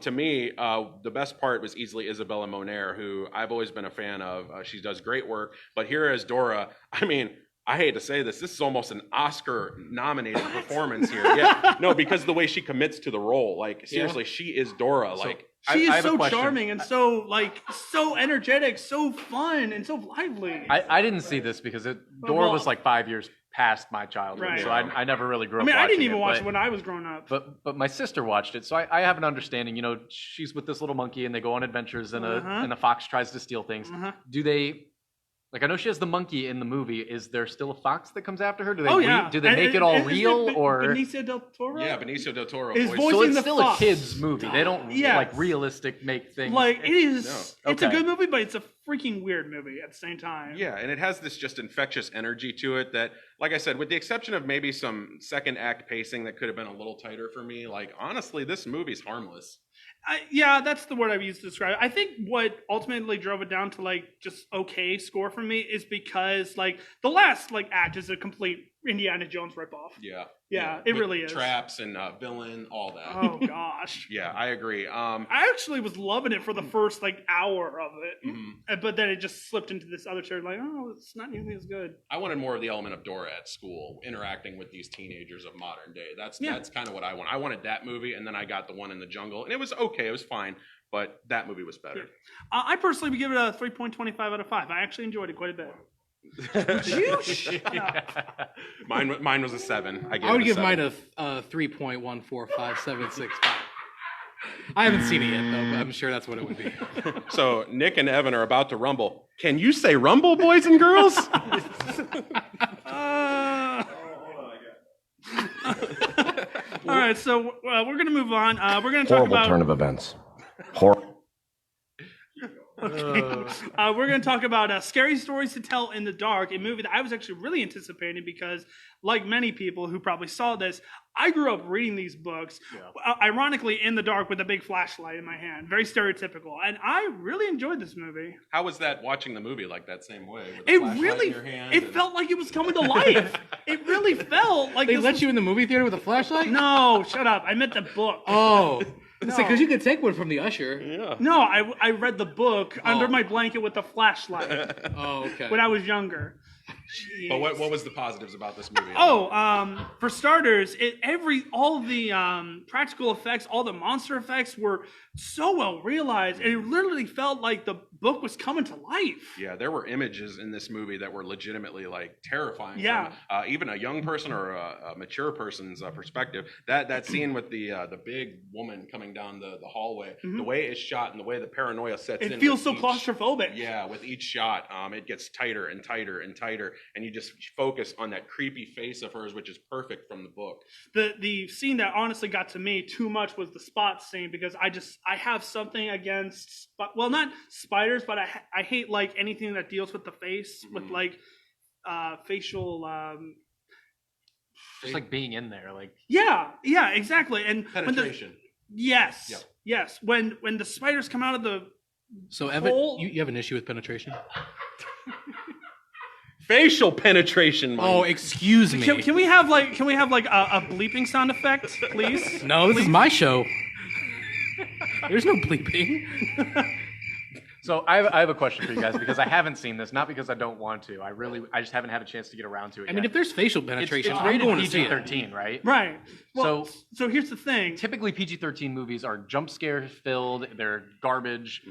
Speaker 2: To me, the best part was easily Isabella Moner, who I've always been a fan of. She does great work, but here as Dora, I mean, I hate to say this is almost an Oscar-nominated performance here. Yeah, no, because of the way she commits to the role. Seriously, she is Dora.
Speaker 3: She
Speaker 5: I
Speaker 3: is
Speaker 5: have a
Speaker 3: so
Speaker 5: question.
Speaker 3: charming and so energetic, so fun, and so lively.
Speaker 5: I didn't see this because Dora was 5 years past my childhood,
Speaker 3: Right.
Speaker 5: so I never really grew up.
Speaker 3: I mean, I didn't
Speaker 5: watching
Speaker 3: even
Speaker 5: it,
Speaker 3: watch
Speaker 5: but-
Speaker 3: it when I was growing up.
Speaker 5: But my sister watched it, so I have an understanding. She's with this little monkey, and they go on adventures, and a fox tries to steal things. Do they Like I know she has the monkey in the movie. Is there still a fox that comes after her? Do they
Speaker 3: Oh yeah.
Speaker 5: do they make it all
Speaker 3: Is
Speaker 5: real or?
Speaker 3: Benicio del Toro?
Speaker 2: Yeah, Benicio del Toro.
Speaker 3: Is
Speaker 2: voiced-
Speaker 3: voice-
Speaker 5: So
Speaker 3: voicing
Speaker 5: it's
Speaker 3: the
Speaker 5: still
Speaker 3: fox.
Speaker 5: a kids movie. They don't
Speaker 3: Yes.
Speaker 5: like realistic make things.
Speaker 3: Like it is.
Speaker 5: No.
Speaker 3: It's a
Speaker 5: Okay.
Speaker 3: good movie, but it's a freaking weird movie at the same time.
Speaker 2: Yeah, and it has this just infectious energy to it that, like I said, with the exception of maybe some second act pacing that could have been a little tighter for me, like honestly, this movie's harmless.
Speaker 3: Yeah, that's the word I've used to describe it. I think what ultimately drove it down to like just okay score for me is because like the last like act is a complete Indiana Jones ripoff.
Speaker 2: Yeah.
Speaker 3: Yeah, it
Speaker 2: With
Speaker 3: really is.
Speaker 2: Traps and villain, all that.
Speaker 3: Oh gosh.
Speaker 2: Yeah, I agree.
Speaker 3: I actually was loving it for the first like hour of it, but then it just slipped into this other territory. Like, oh, it's not nearly as good.
Speaker 2: I wanted more of the element of Dora at school, interacting with these teenagers of modern day. That's kind of what I want. I wanted that movie, and then I got the one in the jungle, and it was okay. It was fine, but that movie was better.
Speaker 3: I personally would give it a 3.25 out of 5. I actually enjoyed it quite a bit. You shut up.
Speaker 2: Mine was a 7.
Speaker 1: I would give mine a 3.145765. I haven't seen it yet, though, but I'm sure that's what it would be.
Speaker 2: So Nick and Evan are about to rumble. Can you say rumble, boys and girls?
Speaker 3: All right, so we're going to move on. We're going to talk
Speaker 6: Horrible
Speaker 3: about...
Speaker 6: turn of events.
Speaker 3: We're going to talk about Scary Stories to Tell in the Dark, a movie that I was actually really anticipating because, like many people who probably saw this, I grew up reading these books, ironically in the dark with a big flashlight in my hand. Very stereotypical. And I really enjoyed this movie.
Speaker 2: How was that watching the movie like that same way? With
Speaker 3: It
Speaker 2: a flashlight
Speaker 3: really,
Speaker 2: in your hand
Speaker 3: it
Speaker 2: and-
Speaker 3: felt like it was coming to life. It really felt like
Speaker 1: They
Speaker 3: this
Speaker 1: let
Speaker 3: was-
Speaker 1: you in the movie theater with a flashlight?
Speaker 3: No, shut up. I meant the book.
Speaker 1: Oh.
Speaker 3: No.
Speaker 1: Because you could take one from the usher.
Speaker 2: Yeah.
Speaker 3: No, I read the book under my blanket with the flashlight
Speaker 1: Oh, okay.
Speaker 3: when I was younger.
Speaker 2: But what was the positives about this movie?
Speaker 3: For starters, all the practical effects, all the monster effects were so well realized, and it literally felt like the book was coming to life.
Speaker 2: Yeah, there were images in this movie that were legitimately like terrifying.
Speaker 3: Yeah.
Speaker 2: From, even a young person or a mature person's perspective. That scene with the big woman coming down the hallway, the way it's shot and the way the paranoia sets in.
Speaker 3: It feels
Speaker 2: with
Speaker 3: so claustrophobic.
Speaker 2: Yeah, with each shot, it gets tighter and tighter and tighter, and you just focus on that creepy face of hers, which is perfect from the book.
Speaker 3: The scene that honestly got to me too much was the spot scene because I have something against not spiders, but I hate like anything that deals with the face with like facial
Speaker 5: Just like being in there, like
Speaker 3: yeah exactly. And
Speaker 2: Penetration.
Speaker 3: yes
Speaker 2: Yep.
Speaker 3: yes when the spiders come out of the
Speaker 1: So, Evan,
Speaker 3: Full-
Speaker 1: you have an issue with penetration?
Speaker 2: Facial penetration. Mike.
Speaker 1: Oh, excuse me.
Speaker 3: can we have like a bleeping sound effect, please?
Speaker 1: No, this is my show. There's no bleeping.
Speaker 5: So I have a question for you guys because I haven't seen this, not because I don't want to. I just haven't had a chance to get around to it.
Speaker 1: I mean,
Speaker 5: yet.
Speaker 1: if there's facial
Speaker 5: it's
Speaker 1: penetration, I'm
Speaker 5: rated
Speaker 1: going to see it.
Speaker 5: PG-13, right?
Speaker 3: Right. Well, so here's the thing.
Speaker 5: Typically, PG-13 movies are jump scare filled. They're garbage.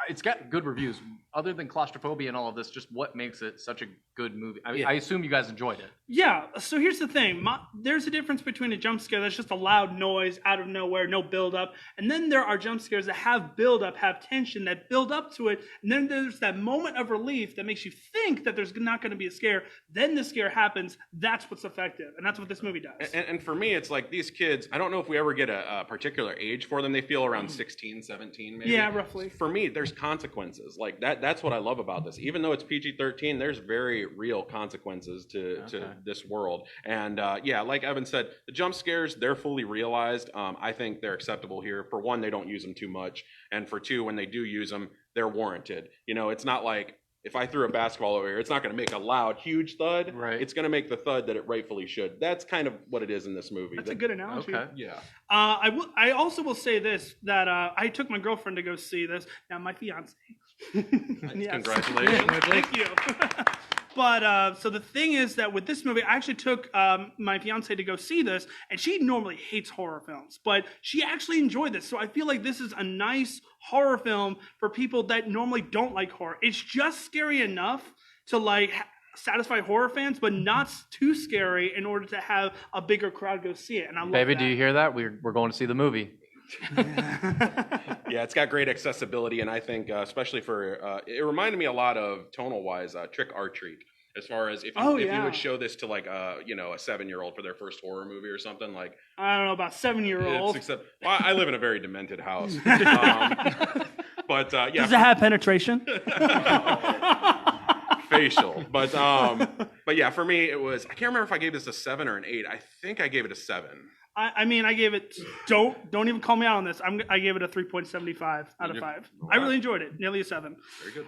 Speaker 5: It's got good reviews. Other than claustrophobia and all of this, just what makes it such a good movie? I assume you guys enjoyed it.
Speaker 3: Yeah, so here's the thing. There's a difference between a jump scare that's just a loud noise out of nowhere, no build up, and then there are jump scares that have build up, have tension, that build up to it, and then there's that moment of relief that makes you think that there's not going to be a scare. Then the scare happens. That's what's effective, and that's what this movie does.
Speaker 2: And for me, it's like these kids, I don't know if we ever get a particular age for them. They feel around 16, 17 maybe.
Speaker 3: Yeah, roughly.
Speaker 2: For me, there's consequences. Like that's what I love about this. Even though it's PG-13, there's very real consequences to this world. And like Evan said, the jump scares, they're fully realized. I think they're acceptable here. For one, they don't use them too much. And for two, when they do use them, they're warranted. You know, it's not like if I threw a basketball over here, it's not going to make a loud, huge thud.
Speaker 5: Right.
Speaker 2: It's going to make the thud that it rightfully should. That's kind of what it is in this movie.
Speaker 3: That's a good analogy.
Speaker 5: Okay.
Speaker 2: Yeah.
Speaker 3: I also will say this, that I took my girlfriend to go see this. Now, my fiance. Yes.
Speaker 2: Congratulations.
Speaker 3: Thank you. But so the thing is that with this movie, I actually took my fiance to go see this, and she normally hates horror films, but she actually enjoyed this. So I feel like this is a nice horror film for people that normally don't like horror. It's just scary enough to like satisfy horror fans, but not too scary in order to have a bigger crowd go see it. And I love
Speaker 5: Baby,
Speaker 3: that.
Speaker 5: do you hear that? We're going to see the movie.
Speaker 2: Yeah, it's got great accessibility, and I think especially for it reminded me a lot of tonal wise Trick or Treat. As far as if you would show this to like a 7-year-old for their first horror movie or something like.
Speaker 3: I don't know about 7-year-old.
Speaker 2: Except I live in a very demented house, but yeah.
Speaker 3: Does it have penetration?
Speaker 2: Facial, but yeah, for me it was. I can't remember if I gave this a 7 or an 8. I think I gave it a 7.
Speaker 3: I mean, I gave it. Don't even call me out on this. I gave it a 3.75 out of 5.
Speaker 2: Wow.
Speaker 3: I really enjoyed it. Nearly a 7.
Speaker 2: Very good.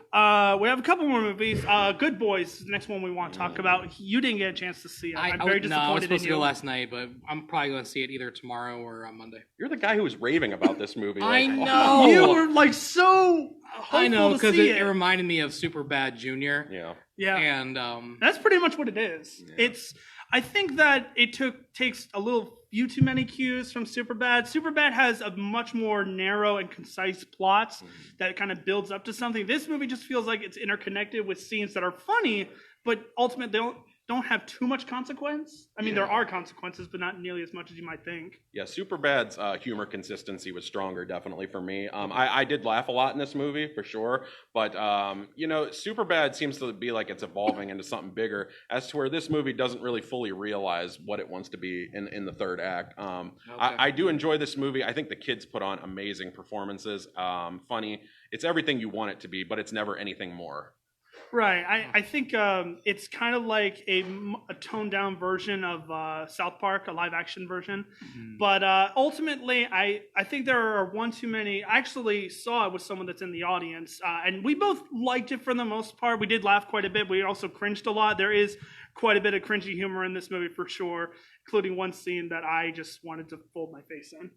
Speaker 3: We have a couple more movies. Good Boys, the next one we want to talk about. You didn't get a chance to see it. I'm very disappointed
Speaker 1: I was supposed
Speaker 3: in
Speaker 1: to
Speaker 3: you.
Speaker 1: go last night, but I'm probably going to see it either tomorrow or on Monday.
Speaker 2: You're the guy who was raving about this movie.
Speaker 1: I
Speaker 2: like,
Speaker 1: know.
Speaker 3: You were like so hopeful
Speaker 1: I know,
Speaker 3: because
Speaker 1: because it reminded me of Superbad Junior.
Speaker 2: Yeah.
Speaker 3: Yeah,
Speaker 1: And
Speaker 3: that's pretty much what it is.
Speaker 2: Yeah.
Speaker 3: It's. I think that it takes a little few too many cues from Superbad. Superbad has a much more narrow and concise plot that kind of builds up to something. This movie just feels like it's interconnected with scenes that are funny, but ultimately don't have too much consequence. I mean, there are consequences, but not nearly as much as you might think.
Speaker 2: Yeah, Superbad's humor consistency was stronger, definitely for me. I did laugh a lot in this movie for sure, but Superbad seems to be like it's evolving into something bigger. As to where this movie doesn't really fully realize what it wants to be in the third act. I do enjoy this movie. I think the kids put on amazing performances. Funny, it's everything you want it to be, but it's never anything more.
Speaker 3: Right. I think it's kind of like a toned down version of South Park, a live action version.
Speaker 1: Mm-hmm.
Speaker 3: But ultimately, I think there are one too many. I actually saw it with someone that's in the audience, and we both liked it for the most part. We did laugh quite a bit. We also cringed a lot. There is quite a bit of cringy humor in this movie for sure, including one scene that I just wanted to fold my face in.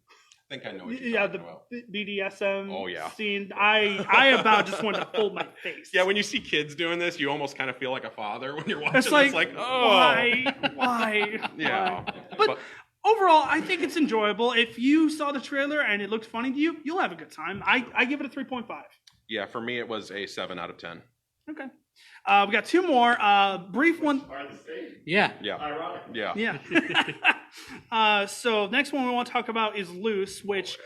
Speaker 2: I think I know what you're talking
Speaker 3: the
Speaker 2: about.
Speaker 3: BDSM scene. I about just wanted to fold my face.
Speaker 2: Yeah, when you see kids doing this, you almost kind of feel like a father when you're watching.
Speaker 3: It's like,
Speaker 2: oh,
Speaker 3: why?
Speaker 2: Yeah,
Speaker 3: But overall, I think it's enjoyable. If you saw the trailer and it looked funny to you, you'll have a good time. I give it a 3.5.
Speaker 2: yeah, for me it was a 7 out of 10.
Speaker 3: Okay. We got two more. Brief one.
Speaker 1: Yeah.
Speaker 2: Yeah, yeah.
Speaker 3: Yeah. So next one we want to talk about is Loose, which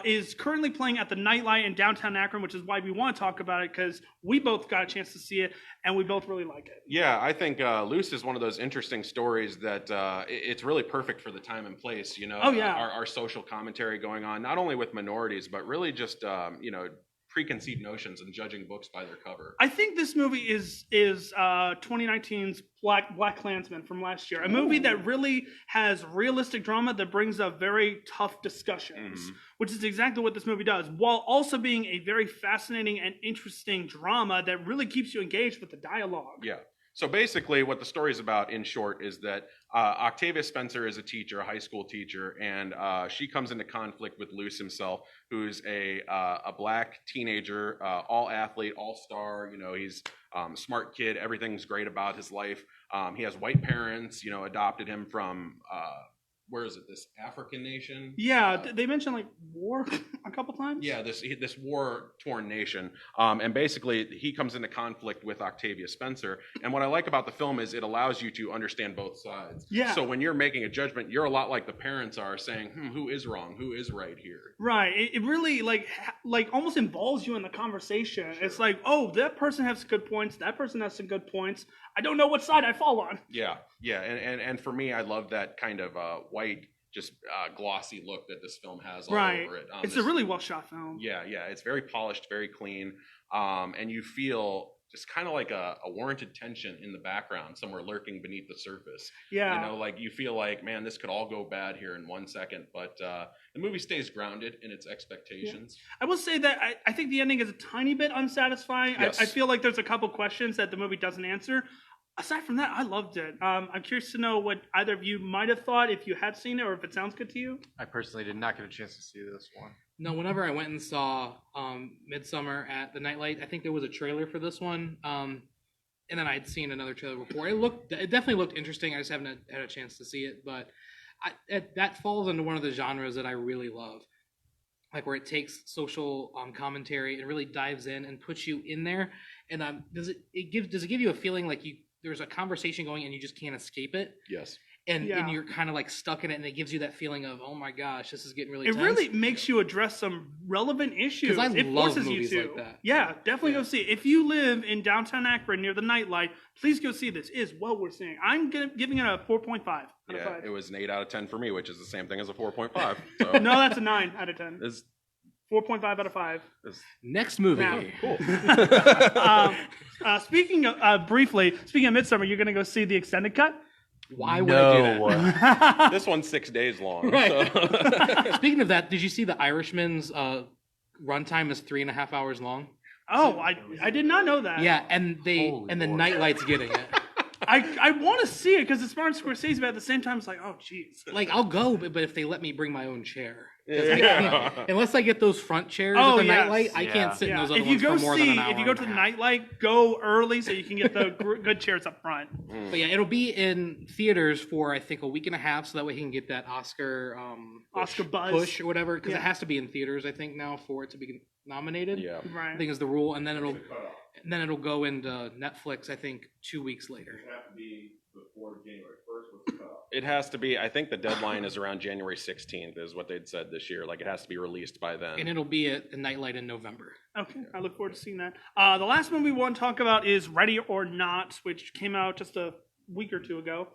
Speaker 3: is currently playing at the Nightlight in downtown Akron, which is why we want to talk about it, because we both got a chance to see it and we both really like it.
Speaker 2: Yeah, I think Loose is one of those interesting stories that it's really perfect for the time and place.
Speaker 3: Oh, yeah.
Speaker 2: Our social commentary going on, not only with minorities, but really just preconceived notions and judging books by their cover.
Speaker 3: I think this movie is 2019's Black Klansman from last year, a movie that really has realistic drama that brings up very tough discussions, which is exactly what this movie does, while also being a very fascinating and interesting drama that really keeps you engaged with the dialogue.
Speaker 2: Yeah. So basically what the story is about, in short, is that Octavia Spencer is a teacher, a high school teacher, and she comes into conflict with Luce himself, who's a black teenager, all athlete, all star. He's smart kid. Everything's great about his life. He has white parents, adopted him from where is it? This African nation?
Speaker 3: Yeah, they mentioned like war a couple times.
Speaker 2: Yeah, this war-torn nation, and basically he comes into conflict with Octavia Spencer. And what I like about the film is it allows you to understand both sides.
Speaker 3: Yeah.
Speaker 2: So when you're making a judgment, you're a lot like the parents are, saying, who is wrong, who is right here?
Speaker 3: Right. It really like almost involves you in the conversation. Sure. It's like, oh, that person has good points. That person has some good points. I don't know what side I fall on.
Speaker 2: Yeah, and for me, I love that kind of white, just glossy look that this film has all over it.
Speaker 3: It's a really well shot film.
Speaker 2: Yeah, it's very polished, very clean, and you feel just kind of like a warranted tension in the background, somewhere lurking beneath the surface.
Speaker 3: Yeah,
Speaker 2: like you feel like, man, this could all go bad here in 1 second, but the movie stays grounded in its expectations.
Speaker 3: Yeah. I will say that I think the ending is a tiny bit unsatisfying.
Speaker 2: Yes.
Speaker 3: I feel like there's a couple questions that the movie doesn't answer. Aside from that, I loved it. I'm curious to know what either of you might have thought if you had seen it, or if it sounds good to you.
Speaker 5: I personally did not get a chance to see this one.
Speaker 1: No, whenever I went and saw Midsummer at the Nightlight, I think there was a trailer for this one, and then I'd seen another trailer before. It definitely looked interesting. I just haven't had a chance to see it, but that falls into one of the genres that I really love, like where it takes social commentary and really dives in and puts you in there. And does it give you a feeling like there's a conversation going and you just can't escape it?
Speaker 2: Yes.
Speaker 1: and
Speaker 3: Yeah.
Speaker 1: you're kind of like stuck in it, and it gives you that feeling of, oh my gosh, this is getting really
Speaker 3: It
Speaker 1: tense.
Speaker 3: really makes you address some relevant issues.
Speaker 1: 'Cause I
Speaker 3: it
Speaker 1: love
Speaker 3: forces
Speaker 1: movies
Speaker 3: you to.
Speaker 1: like that.
Speaker 3: Yeah, definitely go see it. If you live in downtown Akron near the nightlight, please go see this. It is well worth seeing. I'm giving it a 4.5 out of
Speaker 2: Yeah,
Speaker 3: 5.
Speaker 2: it was an 8 out of 10 for me, which is the same thing as a 4.5. So
Speaker 3: No, that's a 9 out of 10.
Speaker 2: It's,
Speaker 3: 4.5 out of 5.
Speaker 1: Next movie.
Speaker 3: Now,
Speaker 2: cool.
Speaker 3: Speaking of, briefly, speaking of Midsummer, you're going to go see the extended cut?
Speaker 1: Why would I do that?
Speaker 2: This one's 6 days long.
Speaker 1: Right.
Speaker 2: So.
Speaker 1: Speaking of that, did you see The Irishman's runtime is 3.5 hours long?
Speaker 3: Oh, I did not know that.
Speaker 1: Yeah, and the
Speaker 5: Holy Lord.
Speaker 1: Nightlight's getting it.
Speaker 3: I want to see it because it's Martin Scorsese, but at the same time, it's like, oh, jeez.
Speaker 1: Like, I'll go, but if they let me bring my own chair. 'Cause I
Speaker 2: Yeah.
Speaker 1: can't- unless I get those front chairs
Speaker 3: Oh,
Speaker 1: at the
Speaker 3: yes.
Speaker 1: Nightlight, I
Speaker 5: Yeah.
Speaker 1: can't sit in
Speaker 3: Yeah.
Speaker 1: those other
Speaker 3: If you
Speaker 1: ones
Speaker 3: go
Speaker 1: for more than
Speaker 3: see,
Speaker 1: an hour.
Speaker 3: if you go to the Nightlight, go early so you can get the good chairs up front.
Speaker 1: But yeah, it'll be in theaters for I think a week and a half, so that way he can get that Oscar
Speaker 3: Oscar buzz.
Speaker 1: push or whatever, because
Speaker 3: Yeah.
Speaker 1: it has to be in theaters I think now for it to be nominated.
Speaker 2: Yeah.
Speaker 1: I
Speaker 3: Right.
Speaker 1: think is the rule, and then it'll go into Netflix I think 2 weeks later.
Speaker 2: It has to be, I think the deadline is around January 16th, is what they'd said this year. Like, it has to be released by then.
Speaker 1: And it'll be at the Nightlight in November.
Speaker 3: Okay, I look forward to seeing that. The last movie we want to talk about is Ready or Not, which came out just a week or two ago.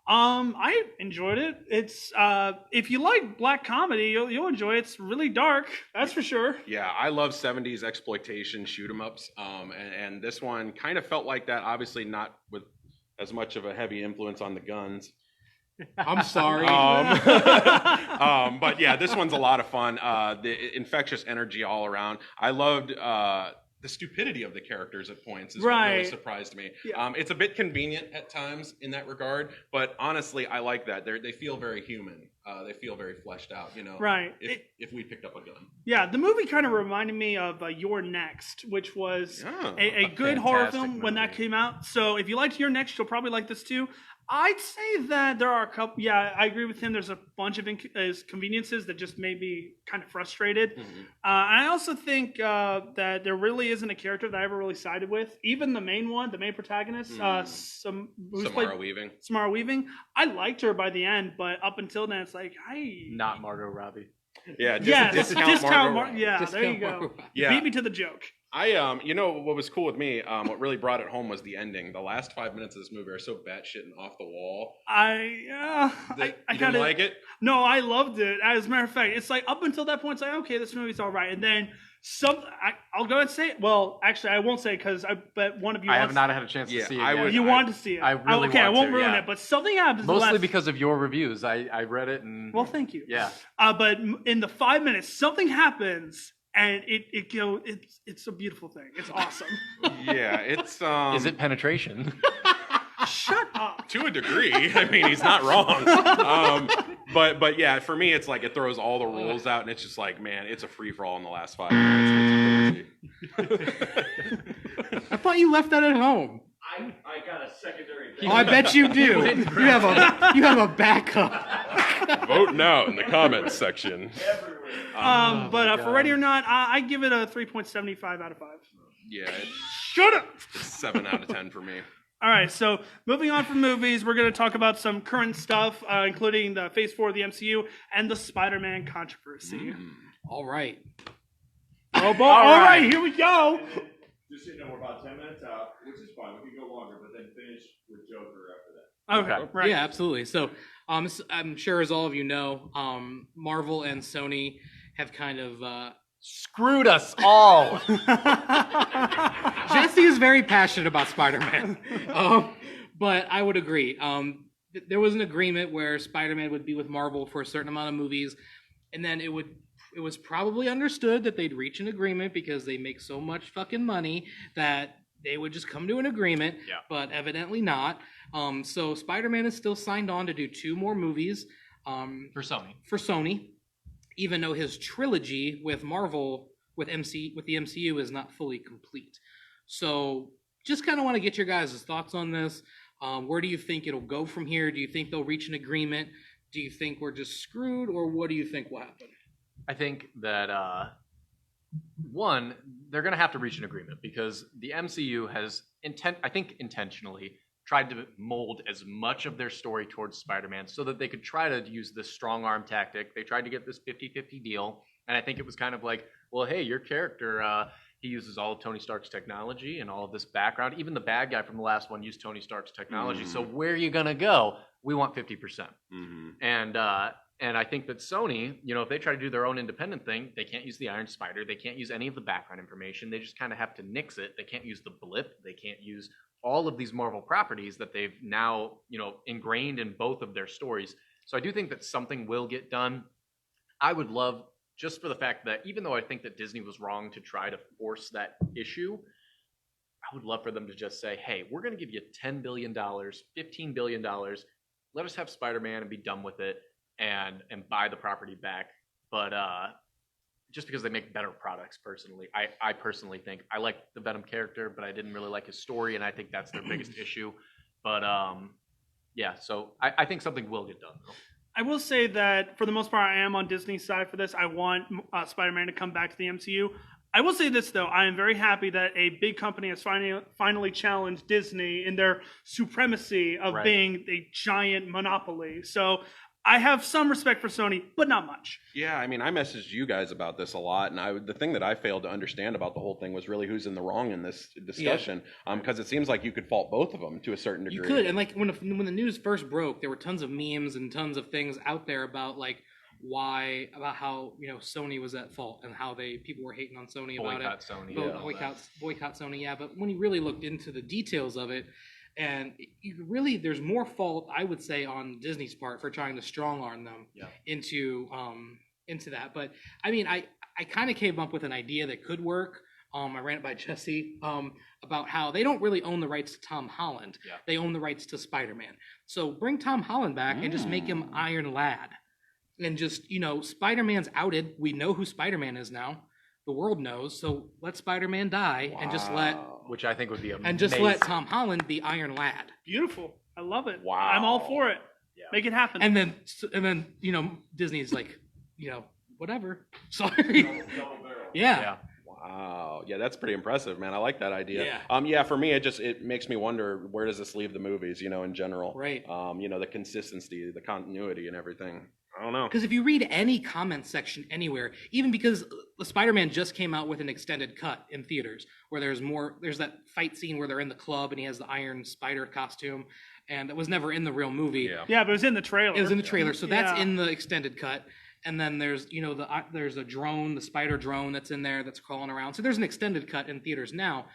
Speaker 3: I enjoyed it. It's if you like black comedy, you'll enjoy it. It's really dark, that's for sure.
Speaker 2: Yeah, I love 70s exploitation shoot 'em ups. And this one kind of felt like that, obviously not with as much of a heavy influence on the guns.
Speaker 1: I'm sorry.
Speaker 2: But yeah, this one's a lot of fun. The infectious energy all around. I loved the stupidity of the characters at points is what really
Speaker 3: Right.
Speaker 2: surprised me.
Speaker 3: Yeah.
Speaker 2: It's a bit convenient at times in that regard, but honestly, I like that. They feel very human. They feel very fleshed out. You know,
Speaker 3: Right.
Speaker 2: If we picked up a gun.
Speaker 3: Yeah, the movie kind of reminded me of You're Next, which was
Speaker 2: Yeah,
Speaker 3: a good horror
Speaker 5: fantastic
Speaker 3: film when that
Speaker 5: movie.
Speaker 3: came out. So if you liked You're Next, you'll probably like this too. I'd say that there are a couple. Yeah, I agree with him. There's a bunch of inconveniences that just made me kind of frustrated. I also think that there really isn't a character that I ever really sided with. Even the main one, the main protagonist, who's played
Speaker 2: Samara Weaving.
Speaker 3: Samara Weaving. I liked her by the end, but up until then, it's like,
Speaker 5: Not Margot Robbie.
Speaker 2: Yeah, just
Speaker 3: yes,
Speaker 2: discount Margot Robbie.
Speaker 3: yeah,
Speaker 1: Discount
Speaker 3: there you go.
Speaker 1: Margot Robbie.
Speaker 2: Yeah.
Speaker 3: Beat me to the joke.
Speaker 2: You know what was cool with me, what really brought it home was the ending. The last 5 minutes of this movie are so batshit and off the wall.
Speaker 3: I
Speaker 2: You
Speaker 3: kind
Speaker 2: didn't
Speaker 3: of
Speaker 2: like it?
Speaker 3: No, I loved it. As a matter of fact, it's like up until that point, it's like, okay, this movie's all right, and then I'll go and say it. Well, actually, I won't say it because I bet one of you.
Speaker 5: I have
Speaker 3: wants-
Speaker 5: not had a chance to
Speaker 2: Yeah,
Speaker 5: see it
Speaker 2: I
Speaker 5: yet.
Speaker 2: would-
Speaker 3: You want to see it?
Speaker 5: I really
Speaker 3: okay, I
Speaker 5: want
Speaker 3: won't
Speaker 5: to,
Speaker 3: ruin
Speaker 5: yeah.
Speaker 3: it, but something happens. the
Speaker 5: Mostly
Speaker 3: last-
Speaker 5: because of your reviews. I read it and
Speaker 3: Well, thank you.
Speaker 5: yeah.
Speaker 3: But in the 5 minutes, something happens, and it's a beautiful thing. It's awesome.
Speaker 2: Yeah, it's
Speaker 5: Is it penetration?
Speaker 3: Shut up.
Speaker 2: to a degree. I mean, he's not wrong. But yeah, for me, it's like it throws all the rules out, and it's just like, man, it's a free for all in the last 5 minutes. It's crazy.
Speaker 1: I thought you left that at home.
Speaker 6: I got a secondary.
Speaker 1: Oh, I bet you do. You have a backup.
Speaker 2: Vote now in the comments section.
Speaker 3: But for Ready or Not, I give it a 3.75 out of 5.
Speaker 2: Yeah,
Speaker 3: Shut up.
Speaker 2: it's 7 out of 10 for me.
Speaker 3: All right, so moving on from movies, we're going to talk about some current stuff, including the Phase 4 of the MCU and the Spider-Man controversy.
Speaker 1: All right.
Speaker 3: Oh, boy. All right, here we go.
Speaker 6: Just so you know, we're about 10 minutes out, which is fine. We can go longer, but then finish with Joker after that.
Speaker 3: Okay, right.
Speaker 1: Yeah, absolutely. So, I'm sure as all of you know, Marvel and Sony have kind of
Speaker 5: Screwed us all.
Speaker 1: Jesse is very passionate about Spider-Man, but I would agree. There was an agreement where Spider-Man would be with Marvel for a certain amount of movies, and then it was probably understood that they'd reach an agreement because they make so much fucking money that they would just come to an agreement.
Speaker 5: Yeah.
Speaker 1: But evidently not. So Spider-Man is still signed on to do 2 more movies.
Speaker 4: For Sony.
Speaker 1: For Sony, even though his trilogy with Marvel with the MCU is not fully complete. So just kind of want to get your guys' thoughts on this. Where do you think it'll go from here? Do you think they'll reach an agreement? Do you think we're just screwed, or what do you think will happen?
Speaker 5: I think that one, they're going to have to reach an agreement because the MCU has intentionally tried to mold as much of their story towards Spider-Man so that they could try to use this strong arm tactic. They tried to get this 50-50 deal. And I think it was kind of like, well, hey, your character, he uses all of Tony Stark's technology and all of this background. Even the bad guy from the last one used Tony Stark's technology. So where are you going to go? We want 50%. And I think that Sony, if they try to do their own independent thing, they can't use the Iron Spider. They can't use any of the background information. They just kind of have to nix it. They can't use the blip. They can't use all of these Marvel properties that they've now, ingrained in both of their stories. So I do think that something will get done. I would love, just for the fact that even though I think that Disney was wrong to try to force that issue, I would love for them to just say, hey, we're going to give you $10 billion, $15 billion. Let us have Spider-Man and be done with it and buy the property back. But just because they make better products personally. I personally think I like the Venom character, but I didn't really like his story, and I think that's their biggest issue. But yeah, so I think something will get done, though.
Speaker 3: I will say that for the most part, I am on Disney's side for this. I want Spider-Man to come back to the MCU. I will say this, though. I am very happy that a big company has finally challenged Disney in their supremacy of being a giant monopoly. So I have some respect for Sony, but not much.
Speaker 2: Yeah, I mean, I messaged you guys about this a lot, and the thing that I failed to understand about the whole thing was really who's in the wrong in this discussion, because it seems like you could fault both of them to a certain degree.
Speaker 1: You could, and like when the news first broke, there were tons of memes and tons of things out there about how Sony was at fault and how people were hating on Sony about it. Boycott Sony, yeah. But when you really looked into the details of it. And there's more fault, I would say, on Disney's part for trying to strong arm them into that. But I mean, I kind of came up with an idea that could work. I ran it by Jesse about how they don't really own the rights to Tom Holland. Yeah. They own the rights to Spider-Man. So bring Tom Holland back and just make him Iron Lad. And just, Spider-Man's outed. We know who Spider-Man is now. The world knows. So let Spider-Man die and just
Speaker 5: which I think would be amazing.
Speaker 1: And just let Tom Holland be Iron Lad.
Speaker 3: Beautiful. I love it.
Speaker 2: Wow.
Speaker 3: I'm all for it. Yeah. Make it happen.
Speaker 1: And then Disney's like, whatever. Sorry. Yeah.
Speaker 2: Wow. Yeah, that's pretty impressive, man. I like that idea. Yeah. For me, it makes me wonder, where does this leave the movies, in general?
Speaker 1: Right.
Speaker 2: The consistency, the continuity and everything. I don't know.
Speaker 1: Because if you read any comment section anywhere, even because Spider-Man just came out with an extended cut in theaters where there's that fight scene where they're in the club and he has the Iron Spider costume, and that was never in the real movie.
Speaker 3: Yeah, but it was in the trailer.
Speaker 1: It was in the trailer, so that's in the extended cut. And then there's there's a drone, the spider drone that's in there that's crawling around. So there's an extended cut in theaters now,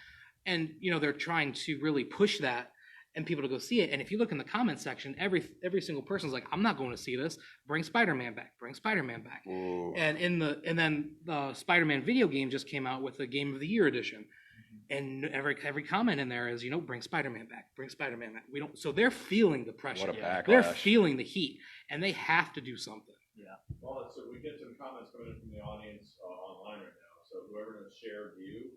Speaker 1: and they're trying to really push that and people to go see it. And if you look in the comment section, every single person's like, I'm not going to see this. Bring Spider-Man back. Bring Spider-Man back.
Speaker 2: Ooh.
Speaker 1: And then the Spider-Man video game just came out with the Game of the Year edition. And every comment in there is, bring Spider-Man back. Bring Spider-Man back. So they're feeling the pressure.
Speaker 2: What a backlash.
Speaker 1: They're feeling the heat, and they have to do something.
Speaker 5: Yeah.
Speaker 6: Well, so we get some comments coming in from the audience online right now. So whoever knows Share View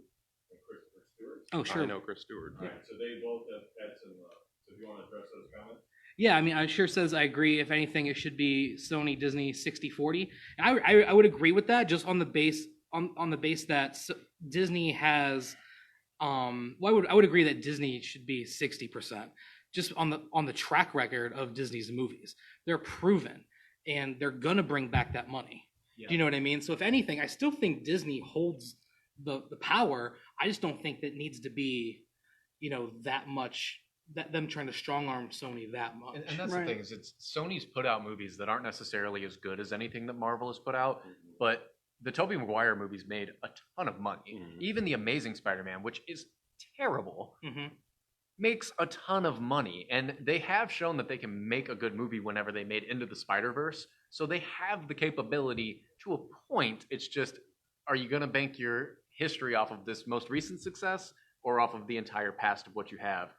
Speaker 6: and Christopher Stewart.
Speaker 1: Oh, sure.
Speaker 2: I know Chris Stewart.
Speaker 6: All right, so they both have had some. So if you want to address those comments.
Speaker 1: Yeah, I mean, I sure says I agree. If anything, it should be Sony Disney 60-40. And I would agree with that, just on the base that Disney has. I would agree that Disney should be 60%, just on the track record of Disney's movies. They're proven, and they're gonna bring back that money. Yeah. Do you know what I mean? So if anything, I still think Disney holds the power. I just don't think that needs to be, that much. That them trying to strong arm Sony that much.
Speaker 5: And that's the thing, is Sony's put out movies that aren't necessarily as good as anything that Marvel has put out, but the Tobey Maguire movies made a ton of money. Even the Amazing Spider-Man, which is terrible, makes a ton of money. And they have shown that they can make a good movie whenever they made Into the Spider-Verse. So they have the capability to a point. It's just, are you going to bank your history off of this most recent success or off of the entire past of what you have?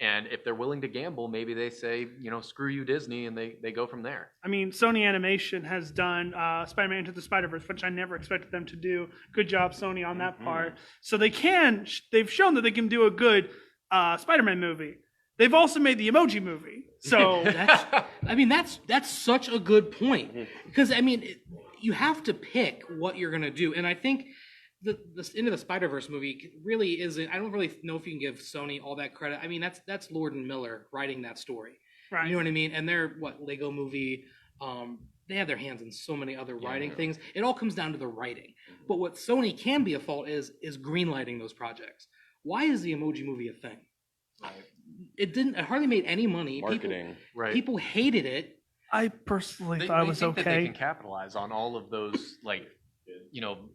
Speaker 5: And if they're willing to gamble, maybe they say, screw you, Disney, and they go from there.
Speaker 3: I mean, Sony Animation has done Spider-Man Into the Spider-Verse, which I never expected them to do. Good job, Sony, on that part. So they've shown that they can do a good Spider-Man movie. They've also made the Emoji Movie. So
Speaker 1: that's such a good point. Because, you have to pick what you're going to do. And I think the Into the Spider-Verse movie really isn't. I don't really know if you can give Sony all that credit. I mean, that's Lord and Miller writing that story.
Speaker 3: Right.
Speaker 1: You know what I mean? And they're Lego Movie. They have their hands in so many other writing things. It all comes down to the writing. But what Sony can be a fault is greenlighting those projects. Why is the Emoji Movie a thing? It hardly made any money.
Speaker 2: Marketing.
Speaker 1: People hated it.
Speaker 3: I personally
Speaker 5: They,
Speaker 3: thought it
Speaker 5: they
Speaker 3: was
Speaker 5: think that they
Speaker 3: okay.
Speaker 5: can capitalize on all of those, like,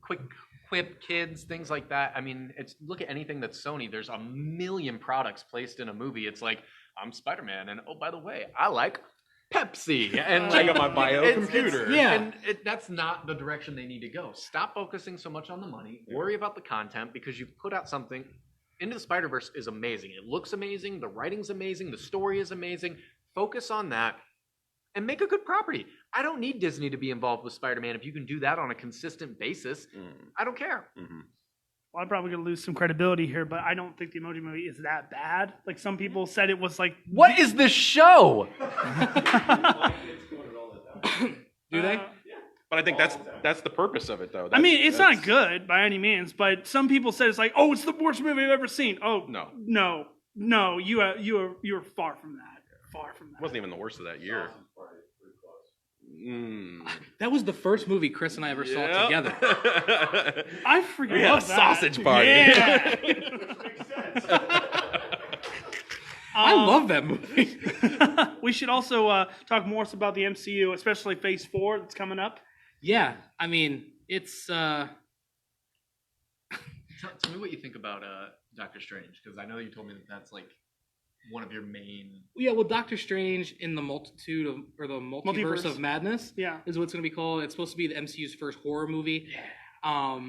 Speaker 5: quick quip kids, things like that. I mean, look at anything that's Sony. There's a million products placed in a movie. It's like, I'm Spider-Man, and oh, by the way, I like Pepsi, and
Speaker 2: I got my bio
Speaker 5: it's-
Speaker 2: computer.
Speaker 1: Yeah.
Speaker 5: and that's not the direction they need to go. Stop focusing so much on the money. Worry about the content, because you've put out something. Into the Spider-Verse is amazing. It looks amazing. The writing's amazing. The story is amazing. Focus on that and make a good property. I don't need Disney to be involved with Spider-Man if you can do that on a consistent basis. I don't care.
Speaker 3: Well, I'm probably going to lose some credibility here, but I don't think the Emoji Movie is that bad. Like, some people said it was like...
Speaker 5: What is this show?
Speaker 1: Do they?
Speaker 2: But I think that's the purpose of it, though.
Speaker 3: I mean, it's not good by any means, but some people said it's like, oh, it's the worst movie I've ever seen. Oh, no, you are far from that. Far from
Speaker 2: It
Speaker 3: that.
Speaker 2: wasn't even the worst of that year.
Speaker 1: That was the first movie Chris and I ever saw together.
Speaker 3: I forget.
Speaker 2: We had a sausage party.
Speaker 3: Yeah.
Speaker 1: I love that movie.
Speaker 3: We should also talk more about the MCU, especially Phase 4 that's coming up.
Speaker 1: Yeah, I mean, it's
Speaker 5: Tell me what you think about Doctor Strange, because I know you told me that that's like one of your main.
Speaker 1: well, Doctor Strange in the multiverse of madness.
Speaker 3: Yeah.
Speaker 1: Is what's going to be called. It's supposed to be the MCU's first horror movie. Yeah.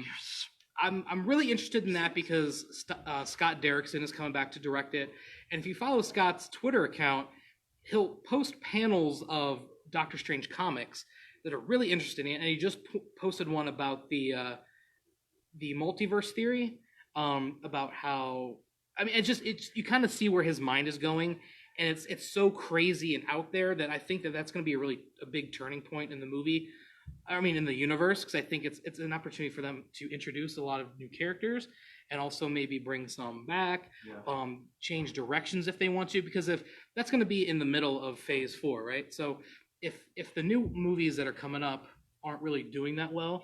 Speaker 1: I'm really interested in that because Scott Derrickson is coming back to direct it, and if you follow Scott's Twitter account, he'll post panels of Doctor Strange comics that are really interesting, and he just posted one about the multiverse theory, about how, I mean, you kind of see where his mind is going, and it's so crazy and out there that I think that's going to be a big turning point in the movie. I mean, in the universe, because I think it's an opportunity for them to introduce a lot of new characters and also maybe bring some back, change directions if they want to, because if that's going to be in the middle of Phase 4, right? So if the new movies that are coming up aren't really doing that well,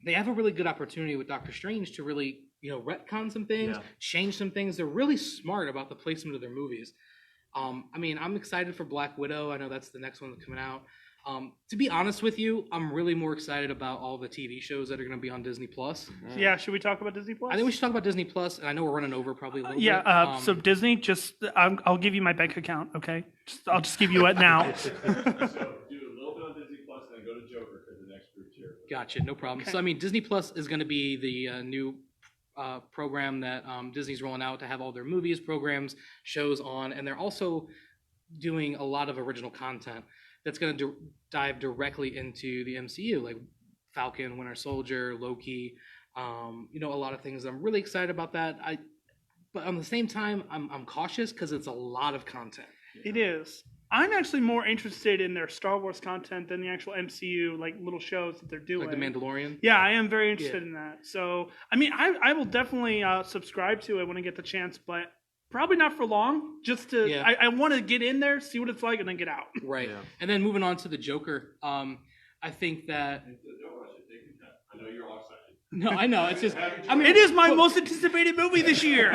Speaker 1: they have a really good opportunity with Doctor Strange to really, retcon some things, change some things. They're really smart about the placement of their movies. I mean, I'm excited for Black Widow. I know that's the next one that's coming out. To be honest with you, I'm really more excited about all the TV shows that are going to be on Disney Plus.
Speaker 3: Yeah, should we talk about Disney Plus?
Speaker 1: I think we should talk about Disney Plus, and I know we're running over probably a little bit.
Speaker 3: Yeah, so Disney, I'll give you my bank account, okay? I'll just give you it now.
Speaker 6: So do a little bit on Disney Plus, and then go to Joker for the next group tier.
Speaker 1: Gotcha, no problem.
Speaker 3: Okay.
Speaker 1: So, I mean, Disney Plus is going to be the new program that Disney's rolling out to have all their movies, programs, shows on, and they're also doing a lot of original content that's going to dive directly into the MCU, like Falcon, Winter Soldier, Loki, a lot of things. I'm really excited about that. But on the same time, I'm cautious because it's a lot of content.
Speaker 3: It is. I'm actually more interested in their Star Wars content than the actual MCU, like little shows that they're doing.
Speaker 1: Like The Mandalorian?
Speaker 3: Yeah, I am very interested in that. So, I mean, I will definitely subscribe to it when I get the chance, but probably not for long. Just to, I want to get in there, see what it's like, and then get out.
Speaker 1: Right. Yeah. And then moving on to the Joker, I think that.
Speaker 6: I know you're all excited.
Speaker 1: No, I know. It's just. I mean,
Speaker 3: it is my most anticipated movie this year.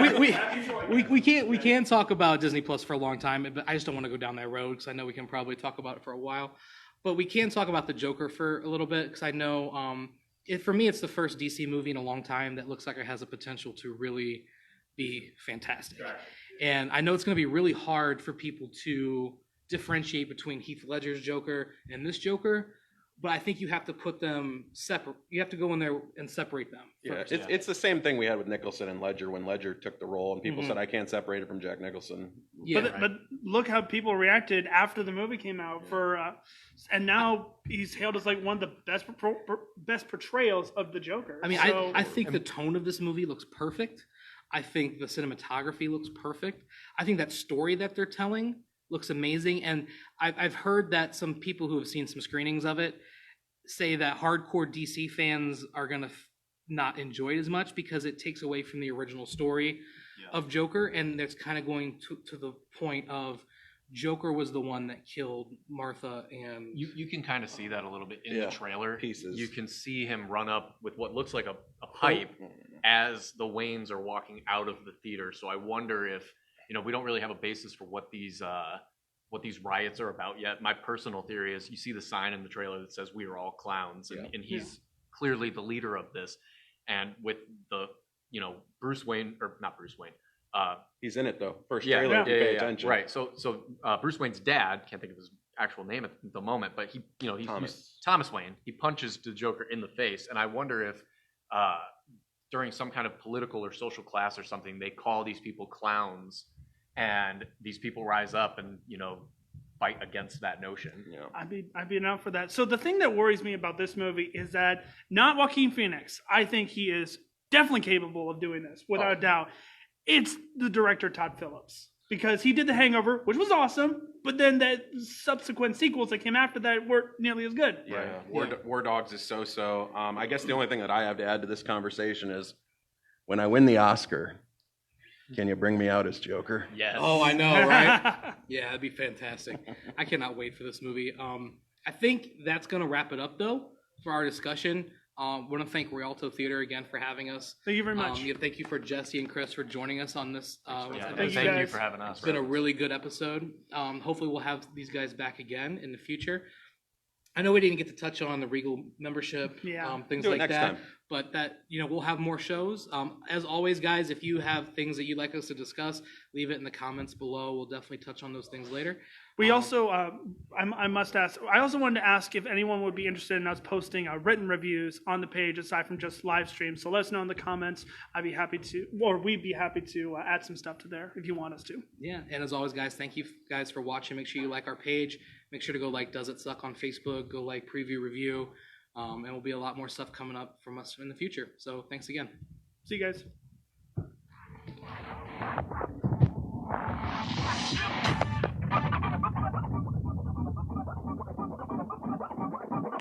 Speaker 1: We can't talk about Disney Plus for a long time, but I just don't want to go down that road because I know we can probably talk about it for a while. But we can talk about the Joker for a little bit because I know, for me, it's the first DC movie in a long time that looks like it has a potential to really be fantastic. And I know it's going to be really hard for people to differentiate between Heath Ledger's Joker and this Joker. But I think you have to put them separate. You have to go in there and separate them.
Speaker 2: Yeah, it's the same thing we had with Nicholson and Ledger when Ledger took the role, and people said, "I can't separate it from Jack Nicholson."
Speaker 1: Yeah,
Speaker 3: but look how people reacted after the movie came out and now he's hailed as like one of the best portrayals of the Joker.
Speaker 1: I mean, I think the tone of this movie looks perfect. I think the cinematography looks perfect. I think that story that they're telling looks amazing, and I've heard that some people who have seen some screenings of it say that hardcore DC fans are gonna not enjoyed as much because it takes away from the original story of Joker, and that's kind of going to the point of Joker was the one that killed Martha, and
Speaker 4: You can kind of see that a little bit in
Speaker 2: Yeah,
Speaker 4: the trailer.
Speaker 2: pieces.
Speaker 4: You can see him run up with what looks like a pipe as the Waynes are walking out of the theater. So I wonder if, we don't really have a basis for what these riots are about yet. My personal theory is you see the sign in the trailer that says "We are all clowns," and he's clearly the leader of this. And with the Bruce Wayne, or not Bruce Wayne.
Speaker 2: He's in it though. First
Speaker 4: Yeah,
Speaker 2: trailer, if you pay
Speaker 4: yeah.
Speaker 2: attention.
Speaker 4: Right. So Bruce Wayne's dad, can't think of his actual name at the moment, but he's Thomas Wayne. He punches the Joker in the face, and I wonder if during some kind of political or social class or something, they call these people clowns, and these people rise up and fight against that notion.
Speaker 2: Yeah.
Speaker 3: I'd be down for that. So the thing that worries me about this movie is that not Joaquin Phoenix. I think he is definitely capable of doing this without a doubt. It's the director Todd Phillips, because he did The Hangover, which was awesome, but then the subsequent sequels that came after that weren't nearly as good.
Speaker 2: Yeah. War Dogs is so. I guess the only thing that I have to add to this conversation is when I win the Oscar, can you bring me out as Joker?
Speaker 4: Yes.
Speaker 1: Oh, I know, right? Yeah, that'd be fantastic. I cannot wait for this movie. I think that's going to wrap it up, though, for our discussion. I want to thank Rialto Theater again for having us.
Speaker 3: Thank you very much.
Speaker 1: Thank you for Jesse and Chris for joining us on this.
Speaker 3: Thank
Speaker 4: Thank you
Speaker 3: guys.
Speaker 4: for having us.
Speaker 1: It's been a really good episode. Hopefully we'll have these guys back again in the future. I know we didn't get to touch on the Regal membership, things
Speaker 2: Do it
Speaker 1: like
Speaker 2: next
Speaker 1: that,
Speaker 2: time.
Speaker 1: but that, we'll have more shows. As always, guys, if you have things that you'd like us to discuss, leave it in the comments below. We'll definitely touch on those things later.
Speaker 3: We also, I must ask, I also wanted to ask if anyone would be interested in us posting written reviews on the page aside from just live streams. So let us know in the comments. I'd be happy to, or we'd be happy to add some stuff to there if you want us to.
Speaker 1: Yeah, and as always, guys, thank you guys for watching. Make sure you like our page. Make sure to go like Does It Suck on Facebook. Go like Preview Review. And will be a lot more stuff coming up from us in the future. So thanks again.
Speaker 3: See you guys.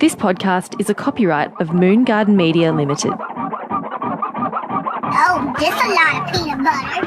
Speaker 7: This podcast is a copyright of Moon Garden Media Limited.
Speaker 8: Oh, this a lot of peanut butter.